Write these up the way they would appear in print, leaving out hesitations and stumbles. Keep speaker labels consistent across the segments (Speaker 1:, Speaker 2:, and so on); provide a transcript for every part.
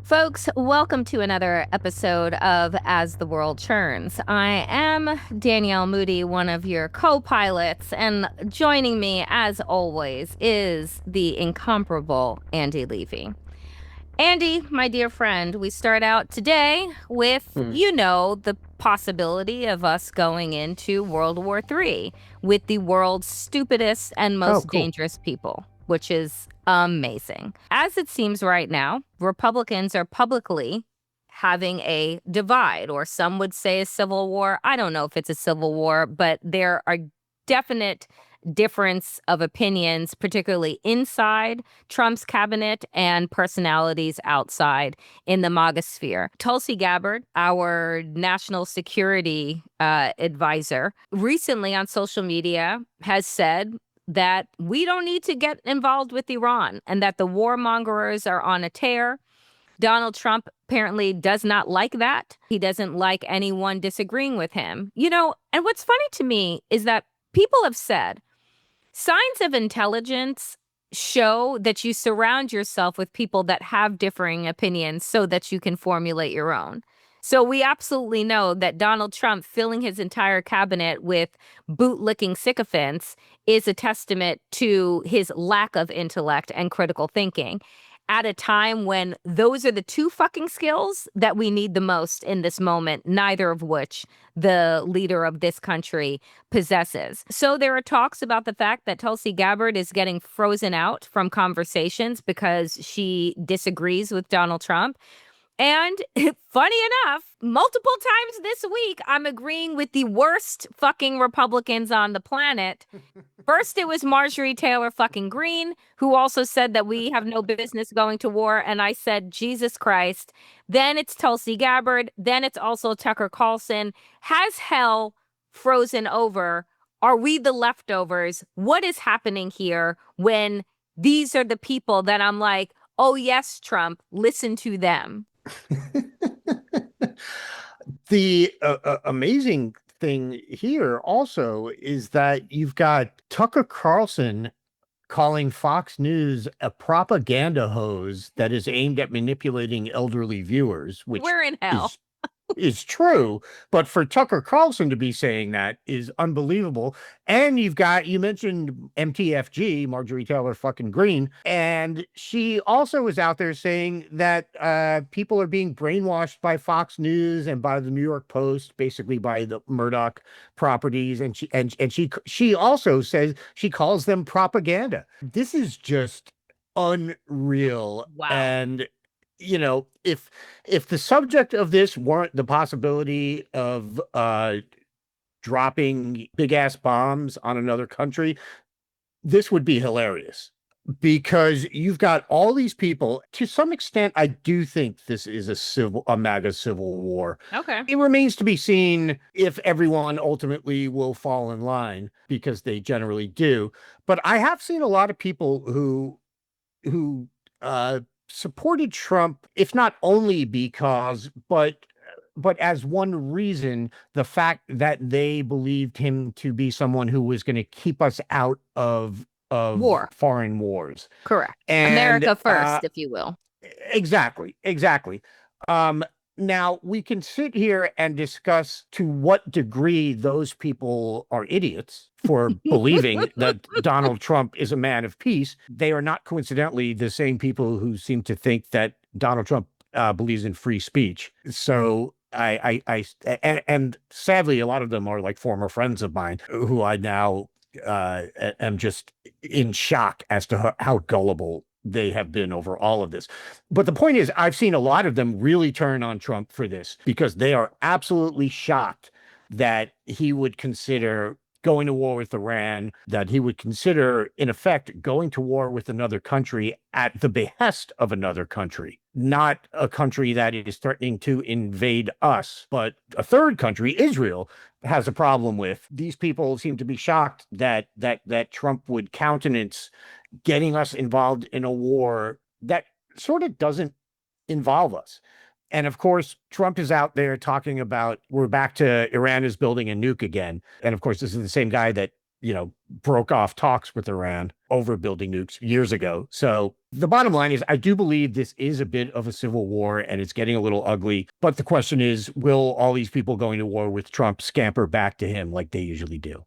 Speaker 1: Folks, welcome to another episode of As the World Churns. I am Danielle Moody, one of your co-pilots, and joining me, as always, is the incomparable Andy Levy. Andy, my dear friend, we start out today with, the possibility of us going into World War III with the world's stupidest and most dangerous people, which is amazing. As it seems right now, Republicans are publicly having a divide, or some would say a civil war. I don't know if it's a civil war, but there are definite difference of opinions, particularly inside Trump's cabinet and personalities outside in the MAGA sphere. Tulsi Gabbard, our national security advisor, recently on social media has said that we don't need to get involved with Iran and that the warmongers are on a tear. Donald Trump apparently does not like that. He doesn't like anyone disagreeing with him. And what's funny to me is that people have said signs of intelligence show that you surround yourself with people that have differing opinions so that you can formulate your own. So we absolutely know that Donald Trump filling his entire cabinet with bootlicking sycophants is a testament to his lack of intellect and critical thinking at a time when those are the two fucking skills that we need the most in this moment, neither of which the leader of this country possesses. So there are talks about the fact that Tulsi Gabbard is getting frozen out from conversations because she disagrees with Donald Trump. And funny enough, multiple times this week, I'm agreeing with the worst fucking Republicans on the planet. First, it was Marjorie Taylor fucking Greene, who also said that we have no business going to war. And I said, Jesus Christ. Then it's Tulsi Gabbard. Then it's also Tucker Carlson. Has hell frozen over? Are we the leftovers? What is happening here when these are the people that I'm like, oh, yes, Trump, listen to them?
Speaker 2: The amazing thing here also is that you've got Tucker Carlson calling Fox News a propaganda hose that is aimed at manipulating elderly viewers, which
Speaker 1: We're in hell.
Speaker 2: is true, but for Tucker Carlson to be saying that is unbelievable. And you mentioned MTFG, Marjorie Taylor fucking Greene, and she also is out there saying that people are being brainwashed by Fox News and by the New York Post, basically by the Murdoch properties, and she also says she calls them propaganda. This is just unreal.
Speaker 1: Wow.
Speaker 2: And if the subject of this weren't the possibility of dropping big ass bombs on another country, this would be hilarious, because you've got all these people. To some extent, I do think this is a MAGA civil war.
Speaker 1: Okay.
Speaker 2: It remains to be seen if everyone ultimately will fall in line, because they generally do. But I have seen a lot of people who supported Trump, if not only because, but as one reason, the fact that they believed him to be someone who was going to keep us out of
Speaker 1: War.
Speaker 2: foreign wars.
Speaker 1: Correct.
Speaker 2: And
Speaker 1: America first, if you will.
Speaker 2: Exactly. Now, we can sit here and discuss to what degree those people are idiots for believing that Donald Trump is a man of peace. They are not coincidentally the same people who seem to think that Donald Trump believes in free speech. So and sadly, a lot of them are like former friends of mine who I now am just in shock as to how gullible they have been over all of this. But the point is, I've seen a lot of them really turn on Trump for this, because they are absolutely shocked that he would consider going to war with Iran, that he would consider, in effect, going to war with another country at the behest of another country, not a country that is threatening to invade us, but a third country, Israel, has a problem with. These people seem to be shocked that Trump would countenance getting us involved in a war that sort of doesn't involve us. And of course, Trump is out there talking about we're back to Iran is building a nuke again. And of course, this is the same guy that broke off talks with Iran over building nukes years ago. So the bottom line is I do believe this is a bit of a civil war and it's getting a little ugly. But the question is, will all these people going to war with Trump scamper back to him like they usually do?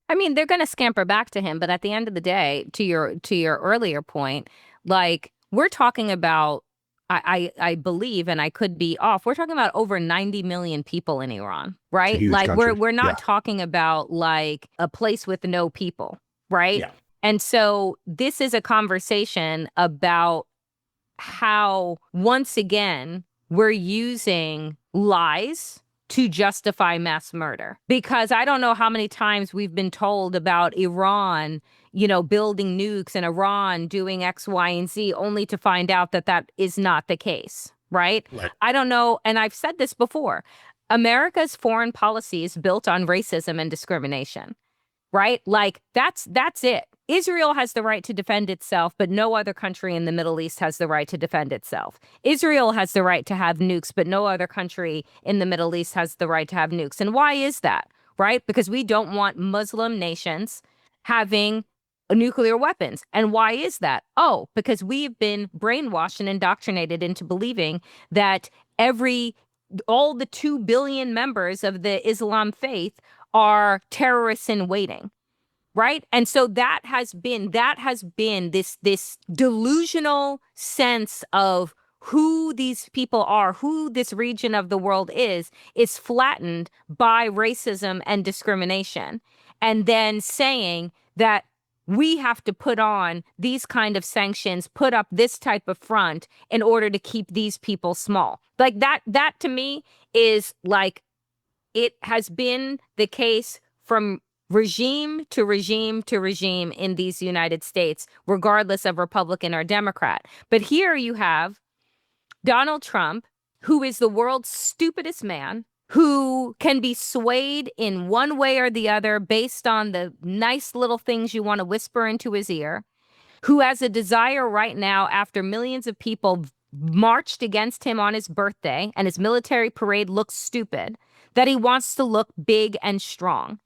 Speaker 1: I mean, they're going to scamper back to him, but at the end of the day, to your earlier point, like we're talking about, I believe, and I could be off. We're talking about over 90 million people in Iran,
Speaker 2: It's a
Speaker 1: right?
Speaker 2: huge
Speaker 1: Like
Speaker 2: country.
Speaker 1: we're not
Speaker 2: Yeah.
Speaker 1: talking about like a place with no people, right?
Speaker 2: Yeah.
Speaker 1: And so this is a conversation about how once again we're using lies to justify mass murder. Because I don't know how many times we've been told about Iran, building nukes and Iran doing X, Y, and Z, only to find out that that is not the case, right?
Speaker 2: Right.
Speaker 1: I don't know. And I've said this before. America's foreign policy is built on racism and discrimination, right? Like that's it. Israel has the right to defend itself, but no other country in the Middle East has the right to defend itself. Israel has the right to have nukes, but no other country in the Middle East has the right to have nukes. And why is that? Right? Because we don't want Muslim nations having nuclear weapons. And why is that? Oh, because we've been brainwashed and indoctrinated into believing that all the 2 billion members of the Islam faith are terrorists in waiting, right? And so that has been this delusional sense of who these people are, who this region of the world is flattened by racism and discrimination. And then saying that we have to put on these kind of sanctions, put up this type of front in order to keep these people small. Like that to me is like, it has been the case from regime to regime to regime in these United States, regardless of Republican or Democrat. But here you have Donald Trump, who is the world's stupidest man, who can be swayed in one way or the other based on the nice little things you want to whisper into his ear, who has a desire right now, after millions of people marched against him on his birthday and his military parade looks stupid, that he wants to look big and strong.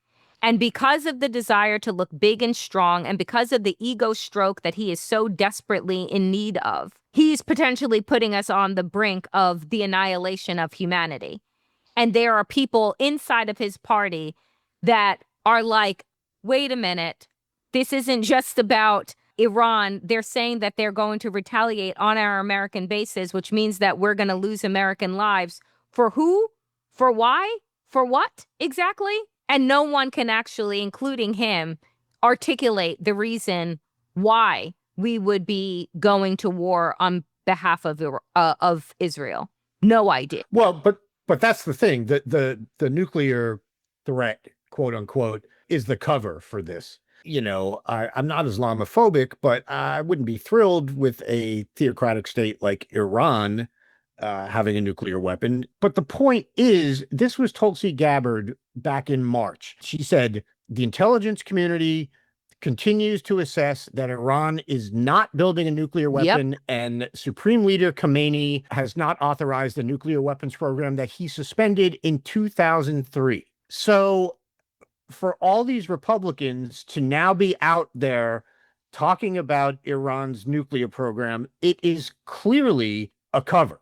Speaker 1: And because of the desire to look big and strong, and because of the ego stroke that he is so desperately in need of, he's potentially putting us on the brink of the annihilation of humanity. And there are people inside of his party that are like, wait a minute, this isn't just about Iran. They're saying that they're going to retaliate on our American bases, which means that we're going to lose American lives. For who? For why? For what exactly? And no one can actually, including him, articulate the reason why we would be going to war on behalf of Israel. No idea.
Speaker 2: Well, but that's the thing. The nuclear threat, quote unquote, is the cover for this. I'm not Islamophobic, but I wouldn't be thrilled with a theocratic state like Iran having a nuclear weapon. But the point is, this was Tulsi Gabbard back in March. She said the intelligence community continues to assess that Iran is not building a nuclear weapon, and Supreme Leader Khamenei has not authorized the nuclear weapons program that he suspended in 2003. So for all these Republicans to now be out there talking about Iran's nuclear program, it is clearly a cover.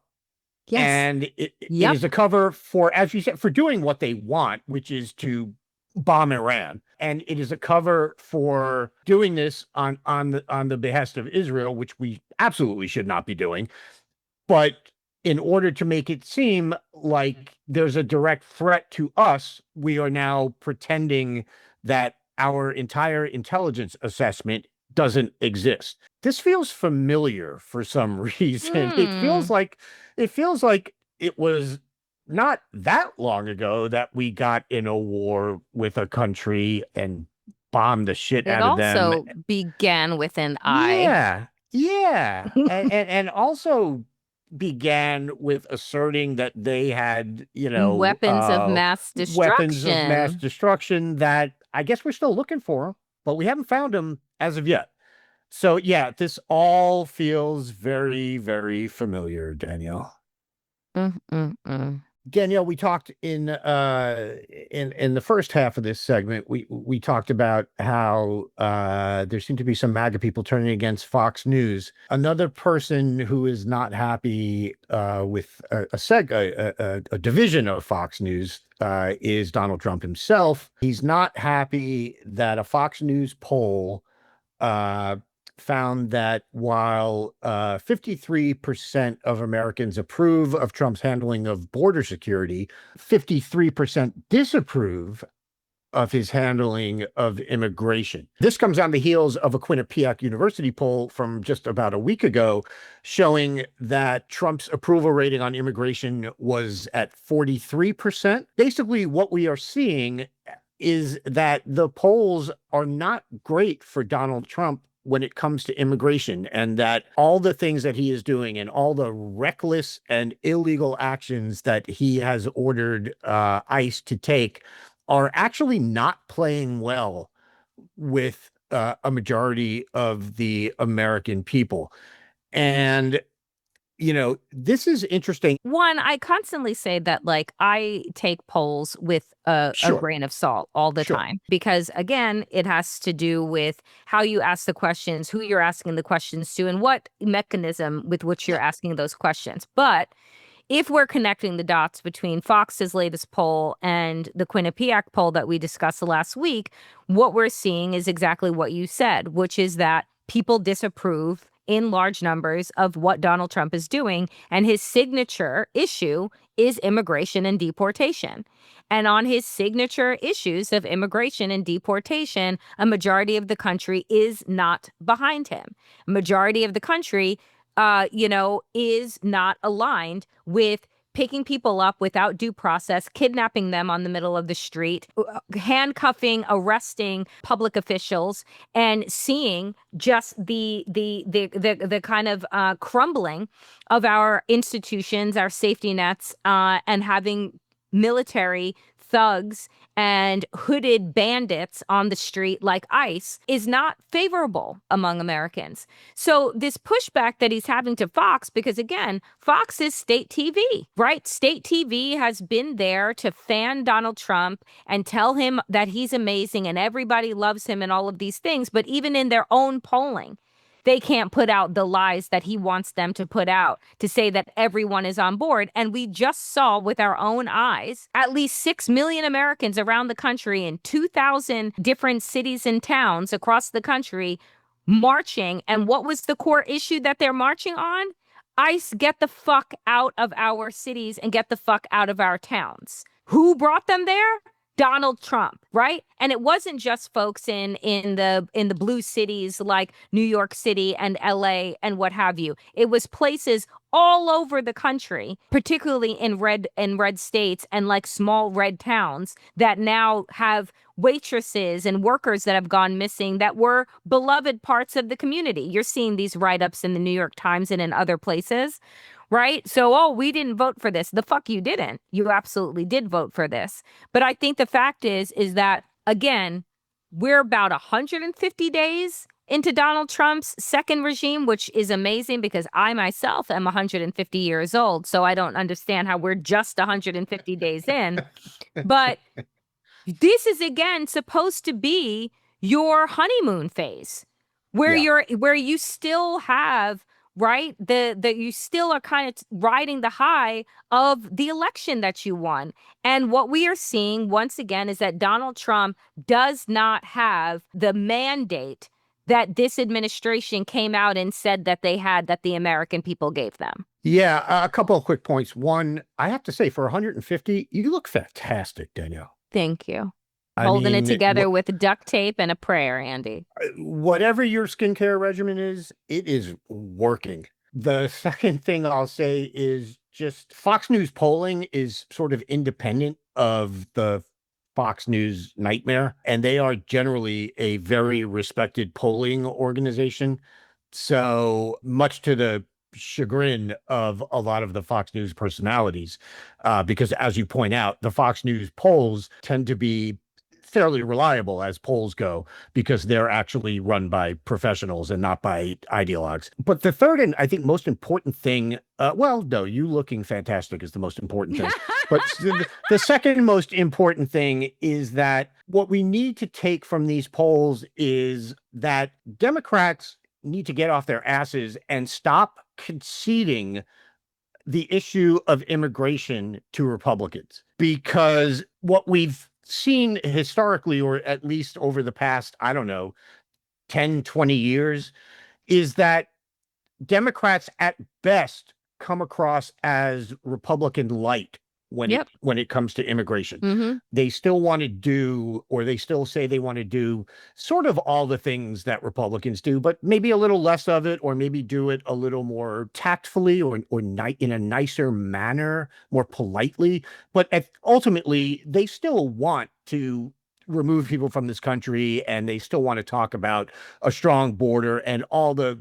Speaker 1: Yes.
Speaker 2: And it is a cover for, as you said, for doing what they want, which is to bomb Iran. And it is a cover for doing this on the behest of Israel, which we absolutely should not be doing. But in order to make it seem like there's a direct threat to us, we are now pretending that our entire intelligence assessment doesn't exist. This feels familiar for some reason. It feels like it was not that long ago that we got in a war with a country and bombed the shit out of them.
Speaker 1: It also began with an I.
Speaker 2: Yeah. and also began with asserting that they had,
Speaker 1: weapons of mass destruction
Speaker 2: that I guess we're still looking for, but we haven't found them as of yet. So yeah, this all feels very, very familiar, Danielle. Danielle, we talked in the first half of this segment, we talked about how there seem to be some MAGA people turning against Fox News. Another person who is not happy with a division of Fox News is Donald Trump himself. He's not happy that a Fox News poll uh, found that while 53% of Americans approve of Trump's handling of border security, 53% disapprove of his handling of immigration. This comes on the heels of a Quinnipiac University poll from just about a week ago, showing that Trump's approval rating on immigration was at 43%. Basically, what we are seeing is that the polls are not great for Donald Trump when it comes to immigration, and that all the things that he is doing and all the reckless and illegal actions that he has ordered ICE to take are actually not playing well with a majority of the American people. And this is interesting.
Speaker 1: One, I constantly say that, like, I take polls with a
Speaker 2: Sure,
Speaker 1: grain of salt all the
Speaker 2: sure.
Speaker 1: time because, again, it has to do with how you ask the questions, who you're asking the questions to, and what mechanism with which you're asking those questions. But if we're connecting the dots between Fox's latest poll and the Quinnipiac poll that we discussed last week, what we're seeing is exactly what you said, which is that people disapprove in large numbers of what Donald Trump is doing. And his signature issue is immigration and deportation. And on his signature issues of immigration and deportation, a majority of the country is not behind him. A majority of the country is not aligned with picking people up without due process, kidnapping them on the middle of the street, handcuffing, arresting public officials, and seeing just the kind of crumbling of our institutions, our safety nets, and having military thugs and hooded bandits on the street like ICE is not favorable among Americans. So this pushback that he's having to Fox, because again, Fox is state TV, right? State TV has been there to fan Donald Trump and tell him that he's amazing and everybody loves him and all of these things. But even in their own polling, they can't put out the lies that he wants them to put out to say that everyone is on board. And we just saw with our own eyes at least 6 million Americans around the country in 2,000 different cities and towns across the country marching. And what was the core issue that they're marching on? ICE, get the fuck out of our cities and get the fuck out of our towns. Who brought them there? Donald Trump, right? And it wasn't just folks in the blue cities like New York City and LA and what have you. It was places all over the country, particularly in red states and like small red towns that now have waitresses and workers that have gone missing that were beloved parts of the community. You're seeing these write-ups in the New York Times and in other places. Right? So, oh, we didn't vote for this. The fuck you didn't. You absolutely did vote for this. But I think the fact is that, again, we're about 150 days into Donald Trump's second regime, which is amazing because I myself am 150 years old. So I don't understand how we're just 150 days in. But this is, again, supposed to be your honeymoon phase where you still have, right? You still are kind of riding the high of the election that you won. And what we are seeing once again is that Donald Trump does not have the mandate that this administration came out and said that they had, that the American people gave them.
Speaker 2: Yeah, a couple of quick points. One, I have to say, for 150, you look fantastic, Danielle.
Speaker 1: Thank you. Holding it together with duct tape and a prayer, Andy.
Speaker 2: Whatever your skincare regimen is, it is working. The second thing I'll say is just Fox News polling is sort of independent of the Fox News nightmare, and they are generally a very respected polling organization. So much to the chagrin of a lot of the Fox News personalities, because as you point out, the Fox News polls tend to be fairly reliable as polls go because they're actually run by professionals and not by ideologues. But the third and I think most important thing, well, no, you looking fantastic is the most important thing. But the second most important thing is that what we need to take from these polls is that Democrats need to get off their asses and stop conceding the issue of immigration to Republicans. Because what we've seen historically, or at least over the past, I don't know, 10, 20 years, is that Democrats at best come across as Republican light
Speaker 1: Yep.
Speaker 2: when it comes to immigration.
Speaker 1: Mm-hmm.
Speaker 2: They still want to do, or they still say they want to do sort of all the things that Republicans do, but maybe a little less of it, or maybe do it a little more tactfully or in a nicer manner, more politely. But ultimately, they still want to remove people from this country, and they still want to talk about a strong border and all the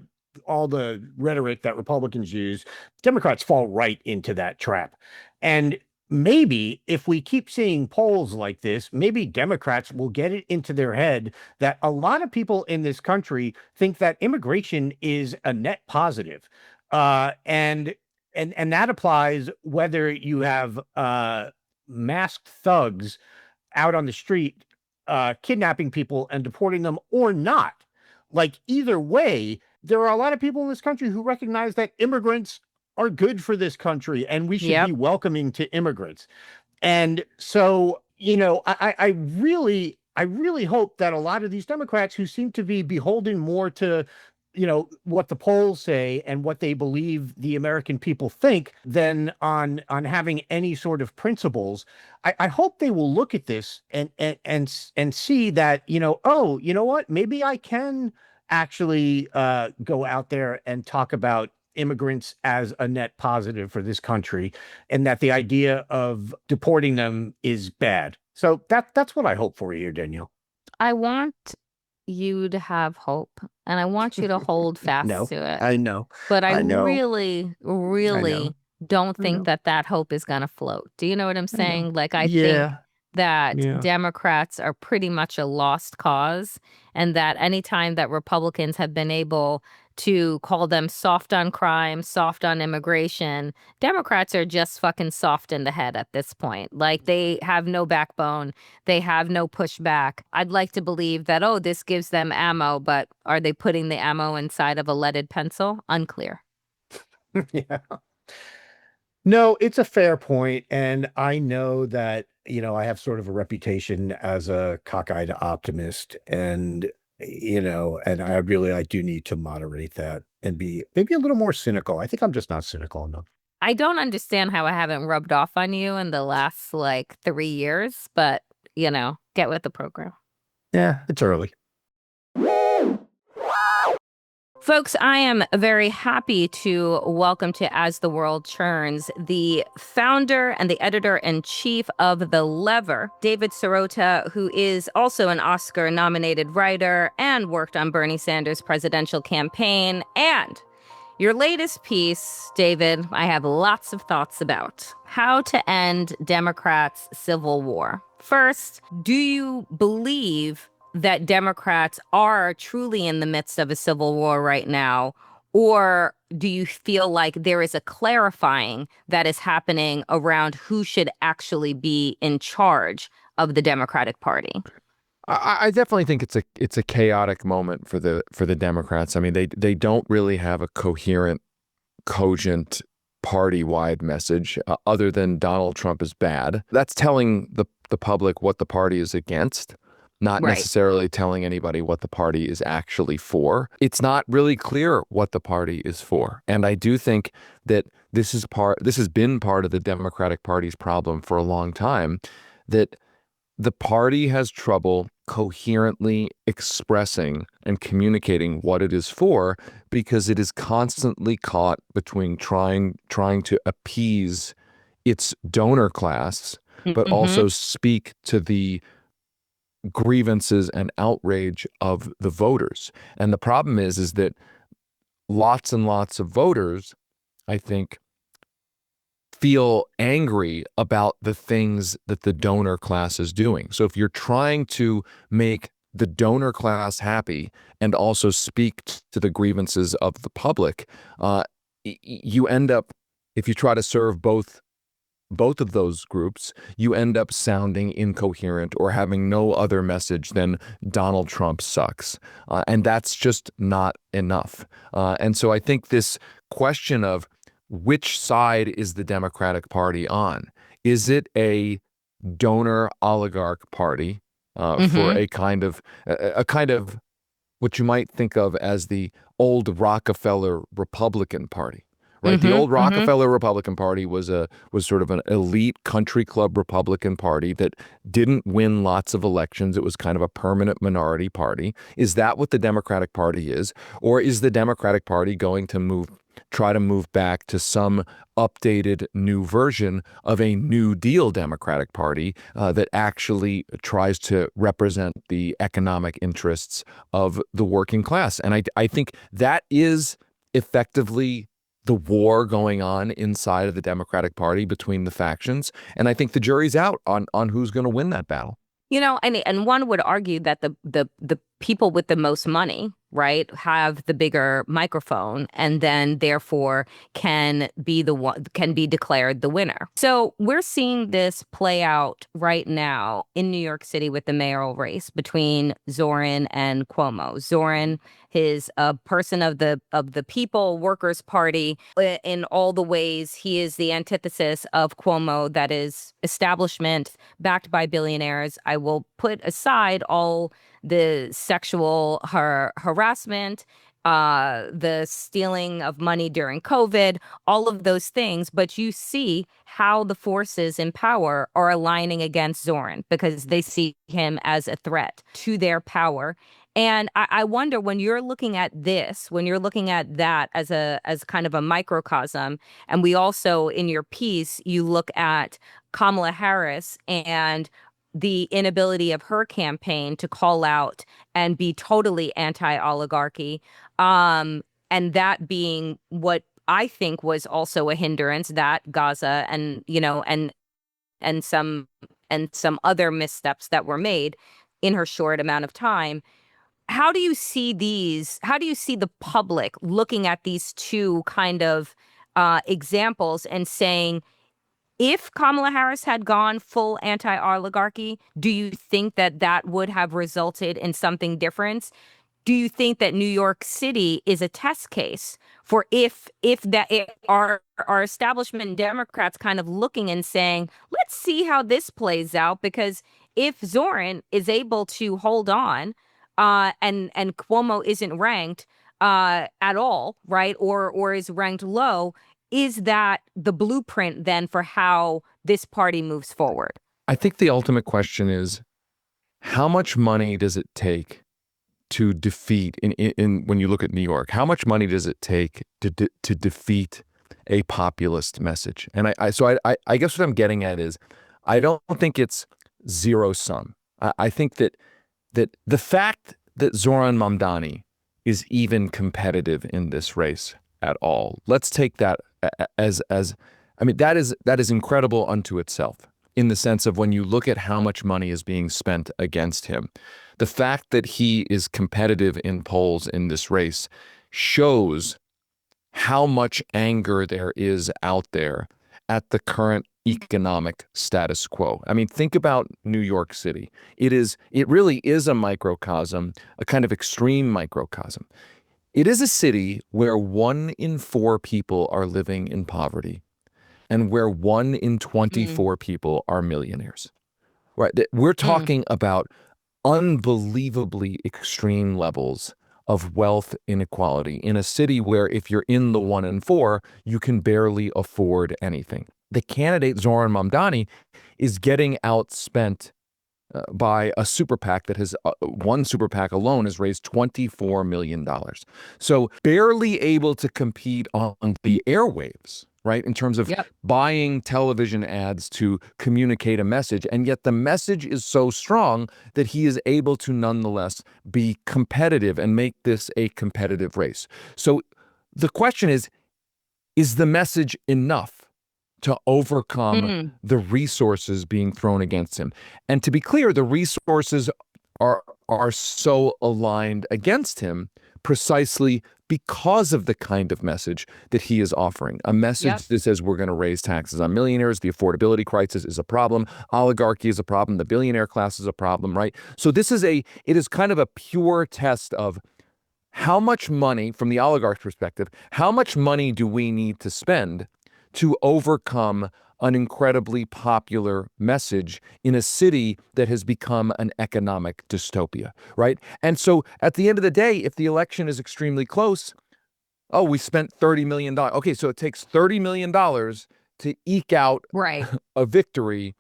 Speaker 2: rhetoric that Republicans use. Democrats fall right into that trap. And maybe if we keep seeing polls like this, maybe Democrats will get it into their head that a lot of people in this country think that immigration is a net positive. And that applies whether you have masked thugs out on the street kidnapping people and deporting them or not. Like, either way, there are a lot of people in this country who recognize that immigrants are good for this country and we should
Speaker 1: Yep.
Speaker 2: be welcoming to immigrants. And so, I really hope that a lot of these Democrats who seem to be beholden more to, what the polls say and what they believe the American people think than on having any sort of principles. I hope they will look at this and see that, oh, you know what? Maybe I can actually go out there and talk about immigrants as a net positive for this country, and that the idea of deporting them is bad. So that's what I hope for here, Danielle.
Speaker 1: I want you to have hope, and I want you to hold fast
Speaker 2: No,
Speaker 1: to it.
Speaker 2: I know.
Speaker 1: But I
Speaker 2: I know.
Speaker 1: really,
Speaker 2: I
Speaker 1: really
Speaker 2: know.
Speaker 1: don't
Speaker 2: I
Speaker 1: think
Speaker 2: know.
Speaker 1: that hope is going to float. Do you know what I'm
Speaker 2: I know.
Speaker 1: saying? Like, I think
Speaker 2: Yeah.
Speaker 1: that
Speaker 2: Yeah.
Speaker 1: Democrats are pretty much a lost cause, and that anytime that Republicans have been able to call them soft on crime, soft on immigration, Democrats are just fucking soft in the head at this point. Like, they have no backbone. They have no pushback. I'd like to believe that, oh, this gives them ammo, but are they putting the ammo inside of a leaded pencil? Unclear.
Speaker 2: Yeah. No, it's a fair point, and I know that, I have sort of a reputation as a cockeyed optimist, and I do need to moderate that and be maybe a little more cynical. I think I'm just not cynical enough.
Speaker 1: I don't understand how I haven't rubbed off on you in the last like 3 years, but get with the program.
Speaker 2: Yeah, it's early.
Speaker 1: Folks, I am very happy to welcome to As the World Churns the founder and the editor-in-chief of The Lever, David Sirota, who is also an Oscar-nominated writer and worked on Bernie Sanders' presidential campaign. And your latest piece, David, I have lots of thoughts about. How to End Democrats' Civil War. First, do you believe that Democrats are truly in the midst of a civil war right now? Or do you feel like there is a clarifying that is happening around who should actually be in charge of the Democratic Party?
Speaker 3: I definitely think it's a chaotic moment for the Democrats. I mean, they don't really have a coherent, cogent party-wide message other than Donald Trump is bad. That's telling the public what the party is against, not
Speaker 1: Right.
Speaker 3: necessarily telling anybody what the party is actually for. It's not really clear what the party is for. And I do think that this has been part of the Democratic Party's problem for a long time, that the party has trouble coherently expressing and communicating what it is for, because it is constantly caught between trying to appease its donor class, but also speak to the grievances and outrage of the voters. And the problem is that lots and lots of voters, I think, feel angry about the things that the donor class is doing. So if you're trying to make the donor class happy and also speak to the grievances of the public, you end up, if you try to serve both both of those groups, you end up sounding incoherent or having no other message than Donald Trump sucks. And that's just not enough. And so I think this question of which side is the Democratic Party on? Is it a donor oligarch party for a kind of what you might think of as the old Rockefeller Republican Party, right? The old Rockefeller Republican Party was sort of an elite country club Republican Party that didn't win lots of elections. It was kind of a permanent minority party. Is that what the Democratic Party is? Or is the Democratic Party going to try to move back to some updated new version of a New Deal Democratic Party that actually tries to represent the economic interests of the working class? And I think that is effectively the war going on inside of the Democratic Party between the factions. And I think the jury's out on who's going to win that battle.
Speaker 1: You know, and one would argue that the people with the most money, right, have the bigger microphone, and then therefore can be declared the winner. So we're seeing this play out right now in New York City with the mayoral race between Zorin and Cuomo. Zorin is a person of the people, Workers' Party. In all the ways, he is the antithesis of Cuomo, that is establishment backed by billionaires. I will put aside all the sexual harassment, the stealing of money during COVID, all of those things. But you see how the forces in power are aligning against Zorin because they see him as a threat to their power. And I wonder, when you're looking at this, when you're looking at that as kind of a microcosm, and we also, in your piece, you look at Kamala Harris and the inability of her campaign to call out and be totally anti-oligarchy, and that being what I think was also a hindrance, that Gaza and and some other missteps that were made in her short amount of time. How do you see the public looking at these two kind of examples and saying, if Kamala Harris had gone full anti-oligarchy, do you think that would have resulted in something different? Do you think that New York City is a test case for if our establishment Democrats kind of looking and saying, let's see how this plays out? Because if Zorin is able to hold on, and Cuomo isn't ranked at all, right, or is ranked low, is that the blueprint then for how this party moves forward?
Speaker 3: I think the ultimate question is, how much money does it take to defeat, in when you look at New York, how much money does it take to defeat a populist message? And I guess what I'm getting at is, I don't think it's zero sum. I think that the fact that Zoran Mamdani is even competitive in this race at all, let's take that as I mean, that is incredible unto itself, in the sense of when you look at how much money is being spent against him. The fact that he is competitive in polls in this race shows how much anger there is out there at the current economic status quo. I mean, think about New York City. It really is a microcosm, a kind of extreme microcosm. It is a city where 1 in 4 people are living in poverty, and where 1 in 24 people are millionaires. Right? We're talking about unbelievably extreme levels of wealth inequality in a city where, if you're in the 1 in 4, you can barely afford anything. The candidate, Zoran Mamdani, is getting outspent by a super PAC that has, one super PAC alone has raised $24 million. So barely able to compete on the airwaves, right, in terms of buying television ads to communicate a message. And yet the message is so strong that he is able to nonetheless be competitive and make this a competitive race. So the question is the message enough to overcome the resources being thrown against him? And to be clear, the resources are so aligned against him precisely because of the kind of message that he is offering. A message that says we're going to raise taxes on millionaires. The affordability crisis is a problem. Oligarchy is a problem. The billionaire class is a problem, right? So it is kind of a pure test of how much money, from the oligarch's perspective, how much money do we need to spend to overcome an incredibly popular message in a city that has become an economic dystopia, right? And so at the end of the day, if the election is extremely close, oh, we spent $30 million. Okay, so it takes $30 million to eke out a victory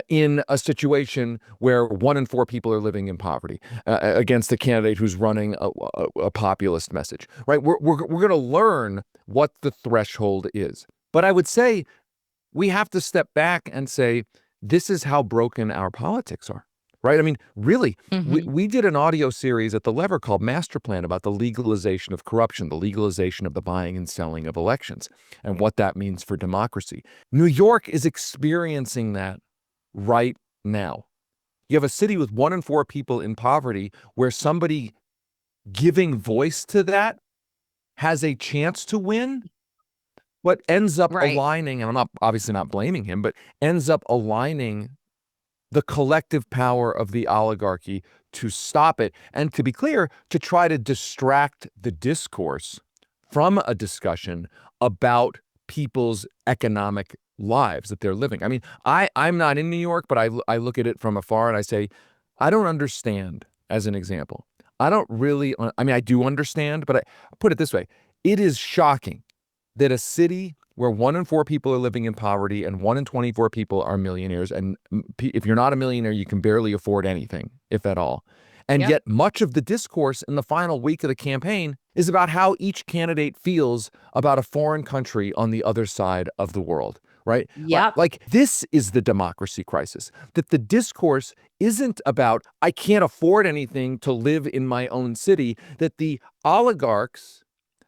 Speaker 3: in a situation where 1 in 4 people are living in poverty against a candidate who's running a populist message, right? We're going to learn what the threshold is. But I would say we have to step back and say, this is how broken our politics are, right? I mean, really, we did an audio series at The Lever called Master Plan about the legalization of corruption, the legalization of the buying and selling of elections, and what that means for democracy. New York is experiencing that right now. You have a city with 1 in 4 people in poverty where somebody giving voice to that has a chance to win. What ends up aligning, and I'm obviously not blaming him, but ends up aligning the collective power of the oligarchy to stop it. And to be clear, to try to distract the discourse from a discussion about people's economic lives that they're living. I mean, I'm not in New York, but I look at it from afar and I say, I don't understand, as an example. I do understand, but I put it this way. It is shocking that a city where 1 in 4 people are living in poverty and 1 in 24 people are millionaires, and if you're not a millionaire, you can barely afford anything, if at all. And yet much of the discourse in the final week of the campaign is about how each candidate feels about a foreign country on the other side of the world, right? Like this is the democracy crisis, that the discourse isn't about, I can't afford anything to live in my own city, that the oligarchs,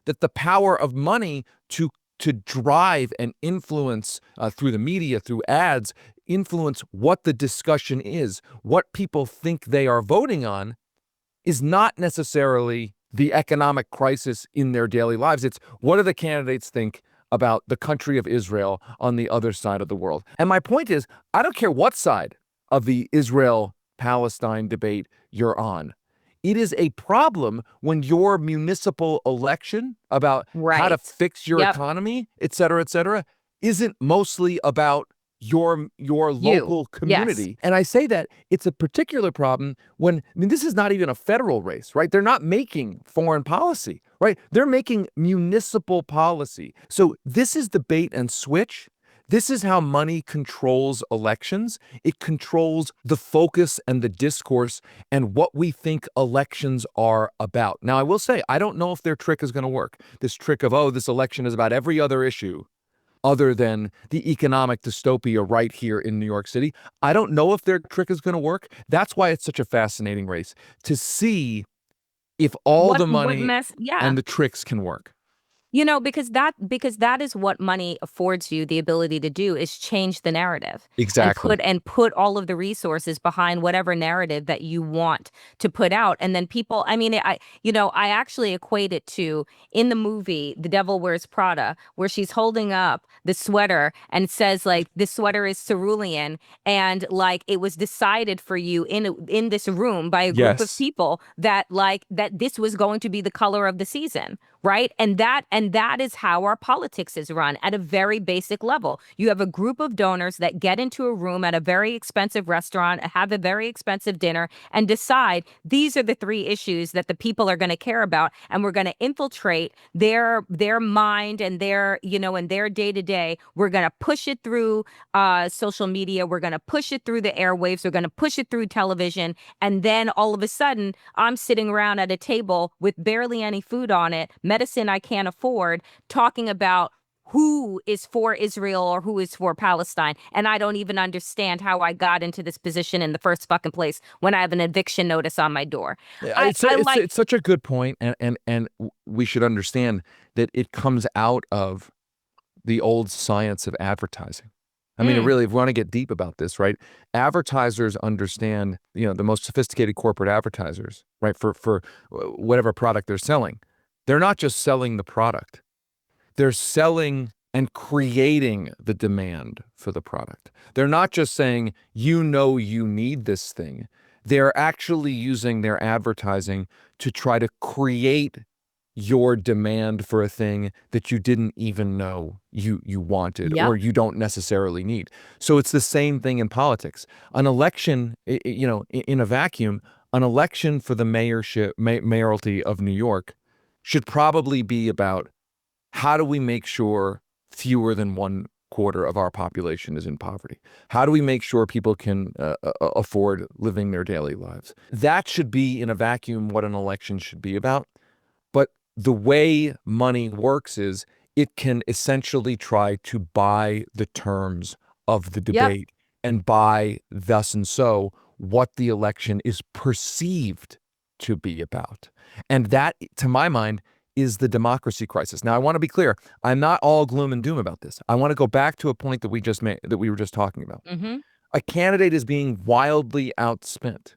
Speaker 3: that the power of money to drive and influence through the media, through ads, influence what the discussion is, what people think they are voting on, is not necessarily the economic crisis in their daily lives. It's what do the candidates think about the country of Israel on the other side of the world. And my point is, I don't care what side of the Israel-Palestine debate you're on. It is a problem when your municipal election about how to fix your economy, et cetera, isn't mostly about your local community. And I say that it's a particular problem when, this is not even a federal race, right? They're not making foreign policy, right? They're making municipal policy. So this is the bait and switch. This is how money controls elections. It controls the focus and the discourse and what we think elections are about. Now, I will say, I don't know if their trick is going to work. This trick of, this election is about every other issue other than the economic dystopia right here in New York City. I don't know if their trick is going to work. That's why it's such a fascinating race, to see if all the money and the tricks can work.
Speaker 1: Because that is what money affords you the ability to do, is change the narrative.
Speaker 3: Exactly.
Speaker 1: And put all of the resources behind whatever narrative that you want to put out. And then people, I actually equate it to, in the movie The Devil Wears Prada, where she's holding up the sweater and says, like, this sweater is cerulean, and like it was decided for you in this room by a group of people that this was going to be the color of the season. Right. And that is how our politics is run at a very basic level. You have a group of donors that get into a room at a very expensive restaurant, have a very expensive dinner, and decide these are the 3 issues that the people are going to care about. And we're going to infiltrate their mind and their, and their day to day. We're going to push it through social media. We're going to push it through the airwaves. We're going to push it through television. And then all of a sudden, I'm sitting around at a table with barely any food on it, medicine I can't afford, talking about who is for Israel or who is for Palestine. And I don't even understand how I got into this position in the first fucking place when I have an eviction notice on my door.
Speaker 3: It's such a good point, and we should understand that it comes out of the old science of advertising. I mean, really, if we want to get deep about this, right? Advertisers understand, the most sophisticated corporate advertisers, right, for whatever product they're selling, They're not just selling the product. They're selling and creating the demand for the product. They're not just saying, you know, you need this thing. They're actually using their advertising to try to create your demand for a thing that you didn't even know you wanted
Speaker 1: Yep.
Speaker 3: or you don't necessarily need. So it's the same thing in politics. An election, you know, in a vacuum, an election for the mayoralty of New York should probably be about how do we make sure fewer than 1/4 of our population is in poverty? How do we make sure people can afford living their daily lives? That should be in a vacuum what an election should be about. But the way money works is it can essentially try to buy the terms of the
Speaker 1: Yep.
Speaker 3: debate and buy thus and so what the election is perceived to be about. And that, to my mind, is the democracy crisis. Now, I want to be clear. I'm not all gloom and doom about this. I want to go back to a point that we just made, that we were just talking about.
Speaker 1: Mm-hmm.
Speaker 3: A candidate is being wildly outspent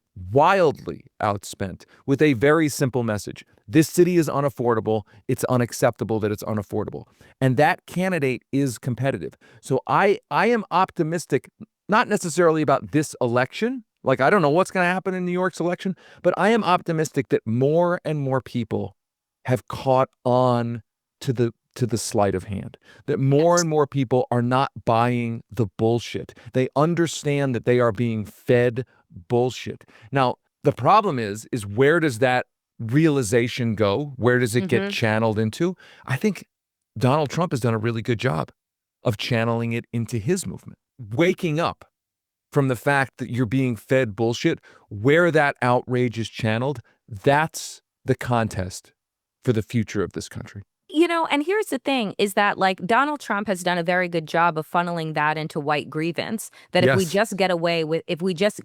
Speaker 3: with a very simple message. This city is unaffordable. It's unacceptable that it's unaffordable. And that candidate is competitive. So I am optimistic, not necessarily about this election. Like, I don't know what's going to happen in New York's election, but I am optimistic that more and more people have caught on to the sleight of hand, that more and more people are not buying the bullshit. They understand that they are being fed bullshit. Now, the problem is where does that realization go? Where does it get channeled into? I think Donald Trump has done a really good job of channeling it into his movement, waking up from the fact that you're being fed bullshit. Where that outrage is channeled, that's the contest for the future of this country.
Speaker 1: You know, and here's the thing is that like Donald Trump has done a very good job of funneling that into white grievance. That if we
Speaker 3: Yes.
Speaker 1: just get away with, if we just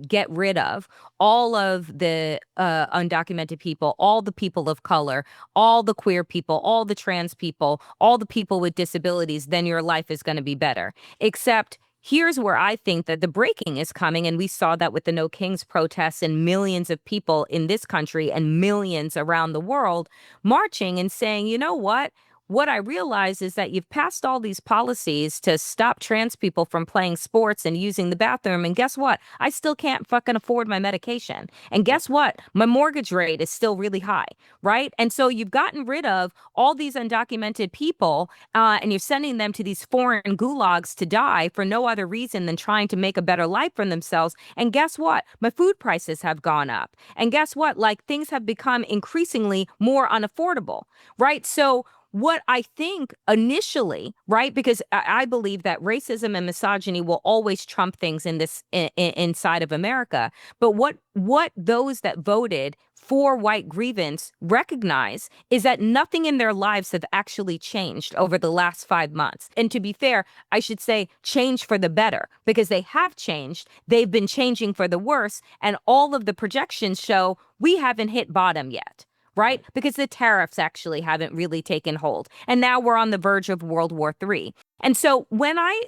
Speaker 1: get rid of all of the undocumented people, all the people of color, all the queer people, all the trans people, all the people with disabilities, then your life is going to be better. Except here's where I think that the breaking is coming. And we saw that with the No Kings protests and millions of people in this country and millions around the world marching and saying, you know what? What I realize is that you've passed all these policies to stop trans people from playing sports and using the bathroom. And guess what? I still can't fucking afford my medication. And guess what? My mortgage rate is still really high, right? And so you've gotten rid of all these undocumented people and you're sending them to these foreign gulags to die for no other reason than trying to make a better life for themselves. And guess what? My food prices have gone up. And guess what? Like things have become increasingly more unaffordable, right? So what I think initially, right, because I believe that racism and misogyny will always trump things in this inside of America. But what those that voted for white grievance recognize is that nothing in their lives have actually changed over the last 5 months. And to be fair, I should say change for the better because they have changed. They've been changing for the worse. And all of the projections show we haven't hit bottom yet. Right? Because the tariffs actually haven't really taken hold. And now we're on the verge of World War III. And so when I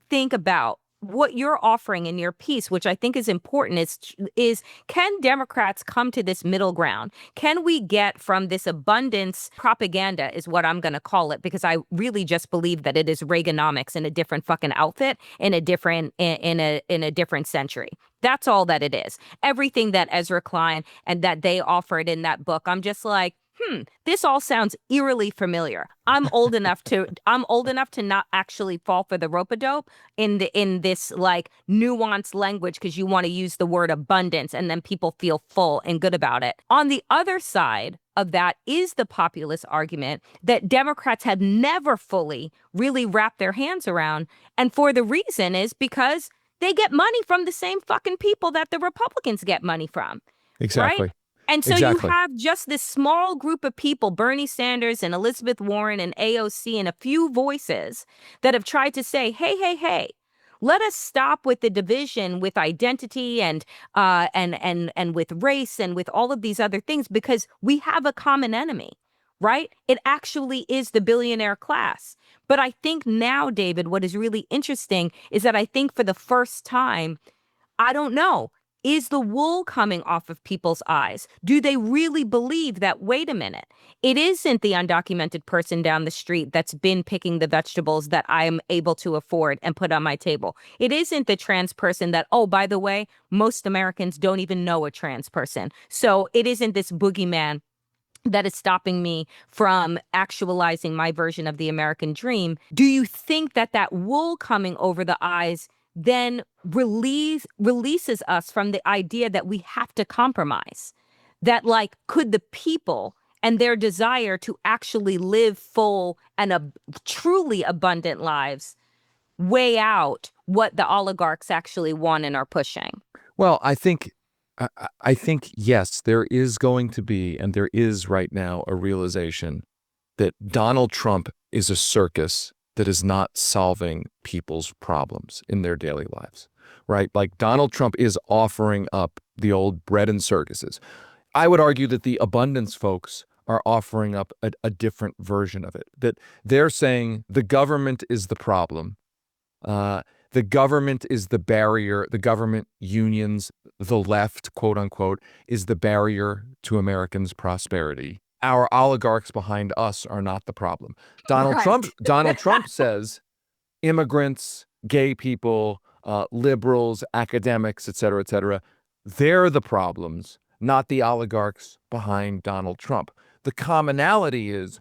Speaker 1: think about what you're offering in your piece, which I think is important, is can Democrats come to this middle ground? Can we get from this abundance propaganda is what I'm going to call it, because I really just believe that it is Reaganomics in a different fucking outfit in a different in a different century. That's all that it is. Everything that Ezra Klein and that they offered in that book, I'm just like, this all sounds eerily familiar. I'm old enough to not actually fall for the rope-a-dope in this like nuanced language because you want to use the word abundance and then people feel full and good about it. On the other side of that is the populist argument that Democrats have never fully really wrapped their hands around. And for the reason is because they get money from the same fucking people that the Republicans get money from.
Speaker 3: Exactly.
Speaker 1: Right? And so you have just this small group of people, Bernie Sanders and Elizabeth Warren and AOC and a few voices that have tried to say, hey, let us stop with the division with identity and with race and with all of these other things because we have a common enemy, right? It actually is the billionaire class. But I think now, David, what is really interesting is that I think for the first time, I don't know. Is the wool coming off of people's eyes? Do they really believe that, wait a minute, it isn't the undocumented person down the street that's been picking the vegetables that I'm able to afford and put on my table? It isn't the trans person that, oh, by the way, most Americans don't even know a trans person. So it isn't this boogeyman that is stopping me from actualizing my version of the American dream. Do you think that that wool coming over the eyes then releases us from the idea that we have to compromise? That, like, could the people and their desire to actually live full and truly abundant lives weigh out what the oligarchs actually want and are pushing?
Speaker 3: Well, I think yes, there is going to be, and there is right now, a realization that Donald Trump is a circus that is not solving people's problems in their daily lives, right? Like Donald Trump is offering up the old bread and circuses. I would argue that the abundance folks are offering up a different version of it, that they're saying the government is the problem. The government is the barrier. The government, unions, the left, quote unquote, is the barrier to Americans' prosperity. Our oligarchs behind us are not the problem.
Speaker 1: Right.
Speaker 3: Donald Trump says immigrants, gay people, liberals, academics, et cetera, they're the problems, not the oligarchs behind Donald Trump. The commonality is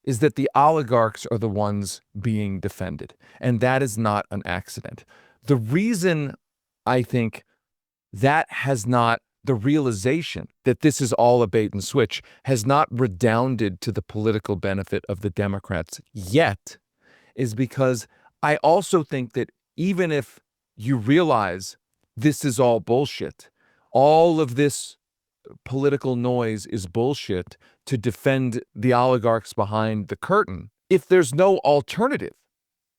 Speaker 3: that the oligarchs are the ones being defended. And that is not an accident. The reason I think that has not, the realization that this is all a bait and switch has not redounded to the political benefit of the Democrats yet, is because I also think that even if you realize this is all bullshit, all of this political noise is bullshit to defend the oligarchs behind the curtain, if there's no alternative,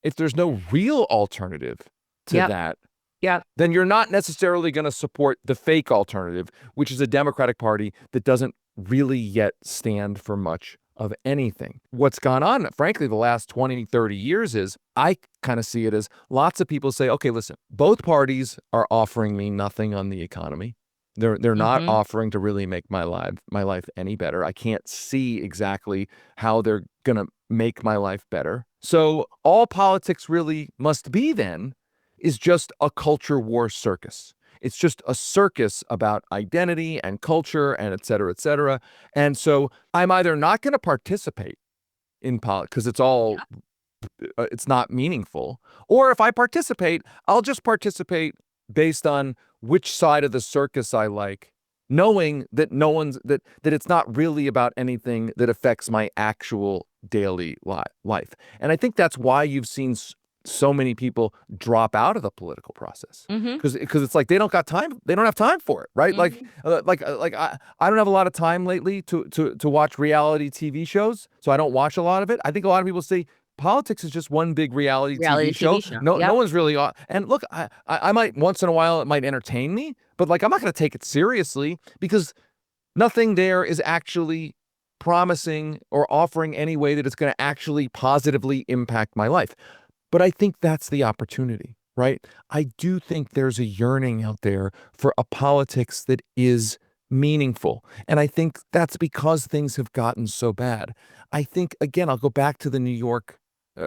Speaker 3: if there's no real alternative to
Speaker 1: Yep.
Speaker 3: that,
Speaker 1: Yep.
Speaker 3: then you're not necessarily going to support the fake alternative, which is a Democratic Party that doesn't really yet stand for much of anything. What's gone on, frankly, the last 20, 30 years is I kind of see it as lots of people say, okay, listen, both parties are offering me nothing on the economy. They're not offering to really make my life any better. I can't see exactly how they're going to make my life better. So all politics really must be then is just a culture war circus. It's just a circus about identity and culture and et cetera, et cetera. And so I'm either not going to participate in politics because it's not meaningful, or if I participate, I'll just participate based on which side of the circus I like, knowing that that it's not really about anything that affects my actual daily life. And I think that's why you've seen so many people drop out of the political process, because it's like they don't have time for it, right? Like I don't have a lot of time lately to watch reality TV shows, so I don't watch a lot of it. I think a lot of people say politics is just one big reality TV show. No
Speaker 1: Yep.
Speaker 3: one's really on. And look, I might once in a while, it might entertain me, but like I'm not going to take it seriously because nothing there is actually promising or offering any way that it's going to actually positively impact my life. But I think that's the opportunity, right? I do think there's a yearning out there for a politics that is meaningful. And I think that's because things have gotten so bad. I think, again, I'll go back to the New York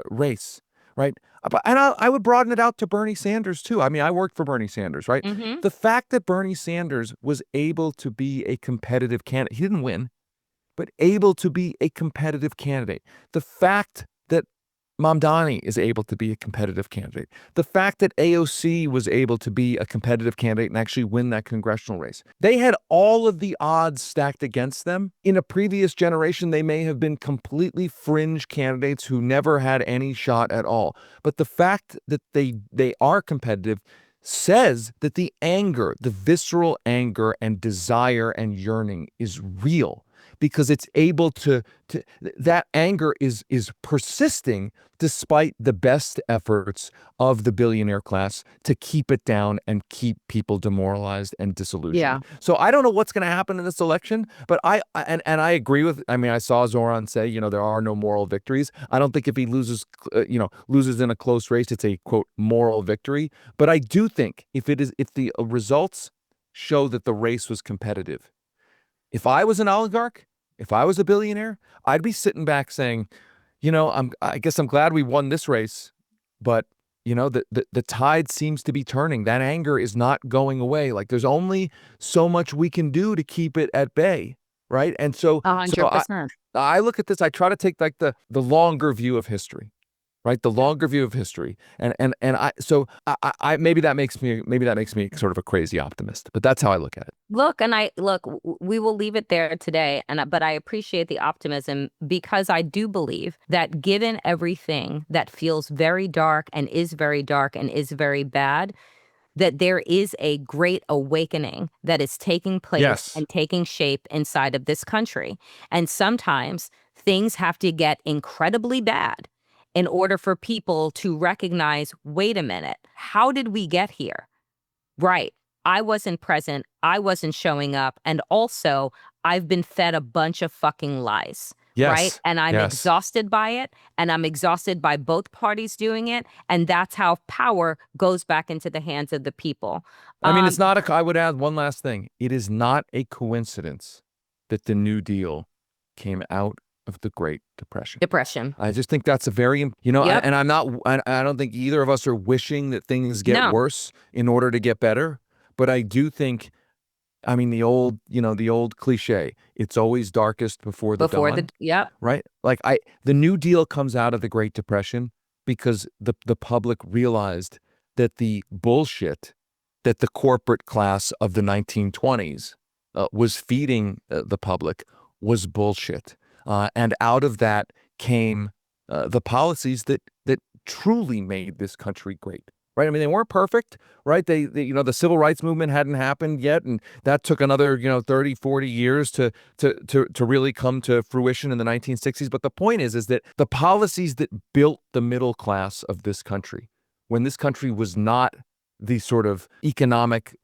Speaker 3: race, right? And I would broaden it out to Bernie Sanders, too. I mean, I worked for Bernie Sanders, right? The fact that Bernie Sanders was able to be a competitive candidate, he didn't win, but able to be a competitive candidate. The fact that Mamdani is able to be a competitive candidate. The fact that AOC was able to be a competitive candidate and actually win that congressional race. They had all of the odds stacked against them. In a previous generation, they may have been completely fringe candidates who never had any shot at all. But the fact that they are competitive says that the anger, the visceral anger and desire and yearning is real, because it's able to that anger is persisting despite the best efforts of the billionaire class to keep it down and keep people demoralized and disillusioned.
Speaker 1: Yeah.
Speaker 3: So I don't know what's going to happen in this election, but I agree with, I mean, I saw Zoran say, there are no moral victories. I don't think if he loses in a close race, it's a quote moral victory. But I do think if the results show that the race was competitive. If I was an oligarch, if I was a billionaire, I'd be sitting back saying, I guess I'm glad we won this race, but the tide seems to be turning. That anger is not going away. Like there's only so much we can do to keep it at bay, right? And so,
Speaker 1: 100%.
Speaker 3: I look at this. I try to take like the longer view of history, right? The longer view of history, and maybe that makes me sort of a crazy optimist, but that's how I look at it.
Speaker 1: We will leave it there today, but I appreciate the optimism because I do believe that given everything that feels very dark and is very bad, that there is a great awakening that is taking place
Speaker 3: Yes.
Speaker 1: and taking shape inside of this country. And sometimes things have to get incredibly bad in order for people to recognize, wait a minute, how did we get here? Right. I wasn't present. I wasn't showing up. And also, I've been fed a bunch of fucking lies.
Speaker 3: Yes.
Speaker 1: Right. And I'm
Speaker 3: Yes.
Speaker 1: exhausted by it. And I'm exhausted by both parties doing it. And that's how power goes back into the hands of the people.
Speaker 3: I mean, it's not I would add one last thing. It is not a coincidence that the New Deal came out of the Great Depression. I just think that's a very,
Speaker 1: Yep.
Speaker 3: and I don't think either of us are wishing that things get
Speaker 1: No.
Speaker 3: worse in order to get better. But I do think, I mean, the old cliche, it's always darkest before the dawn.
Speaker 1: Yep.
Speaker 3: Right? Like the New Deal comes out of the Great Depression because the public realized that the bullshit that the corporate class of the 1920s was feeding the public was bullshit. And out of that came the policies that truly made this country great. Right? I mean, they weren't perfect, right? They the civil rights movement hadn't happened yet, and that took another 30, 40 years to really come to fruition in the 1960s. But the point is that the policies that built the middle class of this country, when this country was not the sort of economic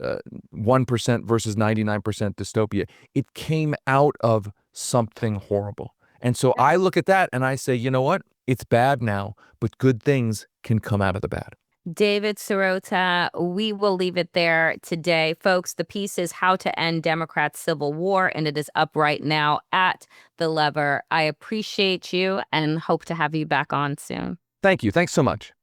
Speaker 3: 1% versus 99% dystopia, it came out of something horrible. And so I look at that and I say, you know what? It's bad now, but good things can come out of the bad.
Speaker 1: David Sirota, we will leave it there today. Folks, the piece is How to End Democrats' Civil War, and it is up right now at The Lever. I appreciate you and hope to have you back on soon.
Speaker 3: Thank you. Thanks so much.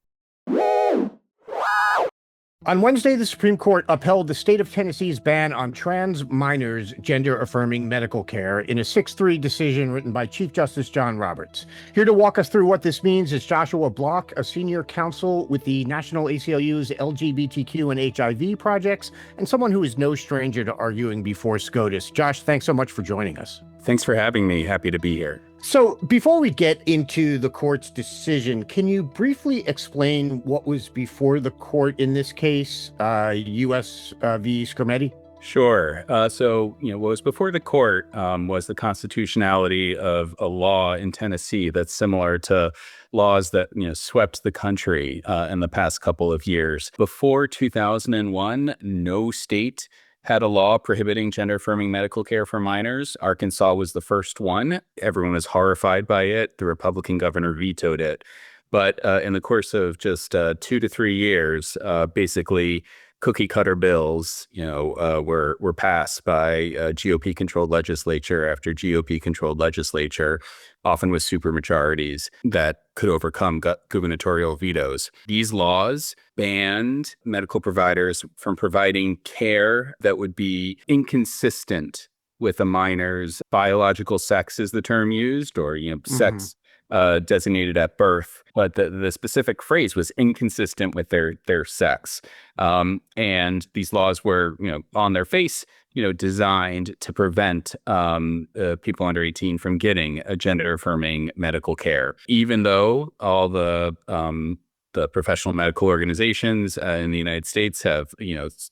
Speaker 2: On Wednesday, the Supreme Court upheld the state of Tennessee's ban on trans minors' gender-affirming medical care in a 6-3 decision written by Chief Justice John Roberts. Here to walk us through what this means is Joshua Block, a senior counsel with the National ACLU's LGBTQ and HIV projects, and someone who is no stranger to arguing before SCOTUS. Josh, thanks so much for joining us.
Speaker 4: Thanks for having me. Happy to be here.
Speaker 2: So before we get into the court's decision, can you briefly explain what was before the court in this case, U.S. v. Scarametti?
Speaker 4: Sure. What was before the court was the constitutionality of a law in Tennessee that's similar to laws that, swept the country in the past couple of years. Before 2001, no state had a law prohibiting gender-affirming medical care for minors. Arkansas was the first one. Everyone was horrified by it. The Republican governor vetoed it. But in the course of just 2 to 3 years, basically cookie-cutter bills, were passed by GOP-controlled legislature after GOP-controlled legislature, often with supermajorities that could overcome gubernatorial vetoes. These laws banned medical providers from providing care that would be inconsistent with a minor's biological sex, is the term used, or sex designated at birth, but the specific phrase was inconsistent with their sex. And these laws were, on their face, designed to prevent people under 18 from getting a gender-affirming medical care, even though all the professional medical organizations in the United States have,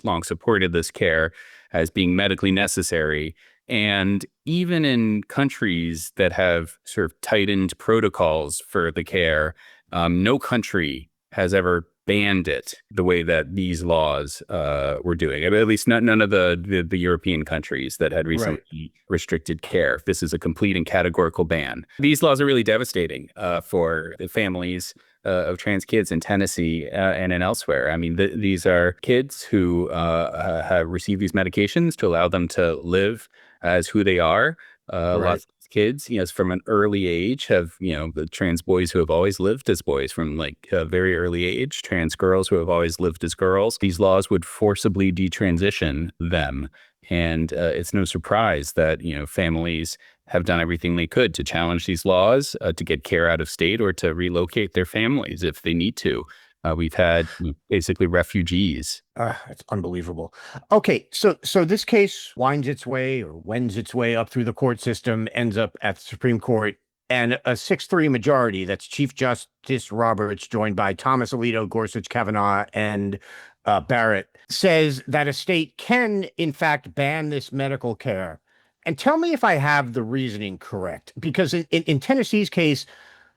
Speaker 4: long supported this care as being medically necessary. And even in countries that have sort of tightened protocols for the care, no country has ever banned it the way that these laws were doing. I mean, at least none of the European countries that had recently restricted care. This is a complete and categorical ban. These laws are really devastating for the families of trans kids in Tennessee and in elsewhere. I mean, these are kids who have received these medications to allow them to live as who they are. Lots of kids, from an early age have, the trans boys who have always lived as boys from like a very early age, trans girls who have always lived as girls. These laws would forcibly detransition them. And it's no surprise that, families have done everything they could to challenge these laws, to get care out of state or to relocate their families if they need to. We've had basically refugees.
Speaker 2: It's unbelievable. Okay, so this case winds its way or wends its way up through the court system, ends up at the Supreme Court, and a 6-3 majority, that's Chief Justice Roberts, joined by Thomas Alito, Gorsuch, Kavanaugh, and Barrett, says that a state can, in fact, ban this medical care. And tell me if I have the reasoning correct, because in Tennessee's case,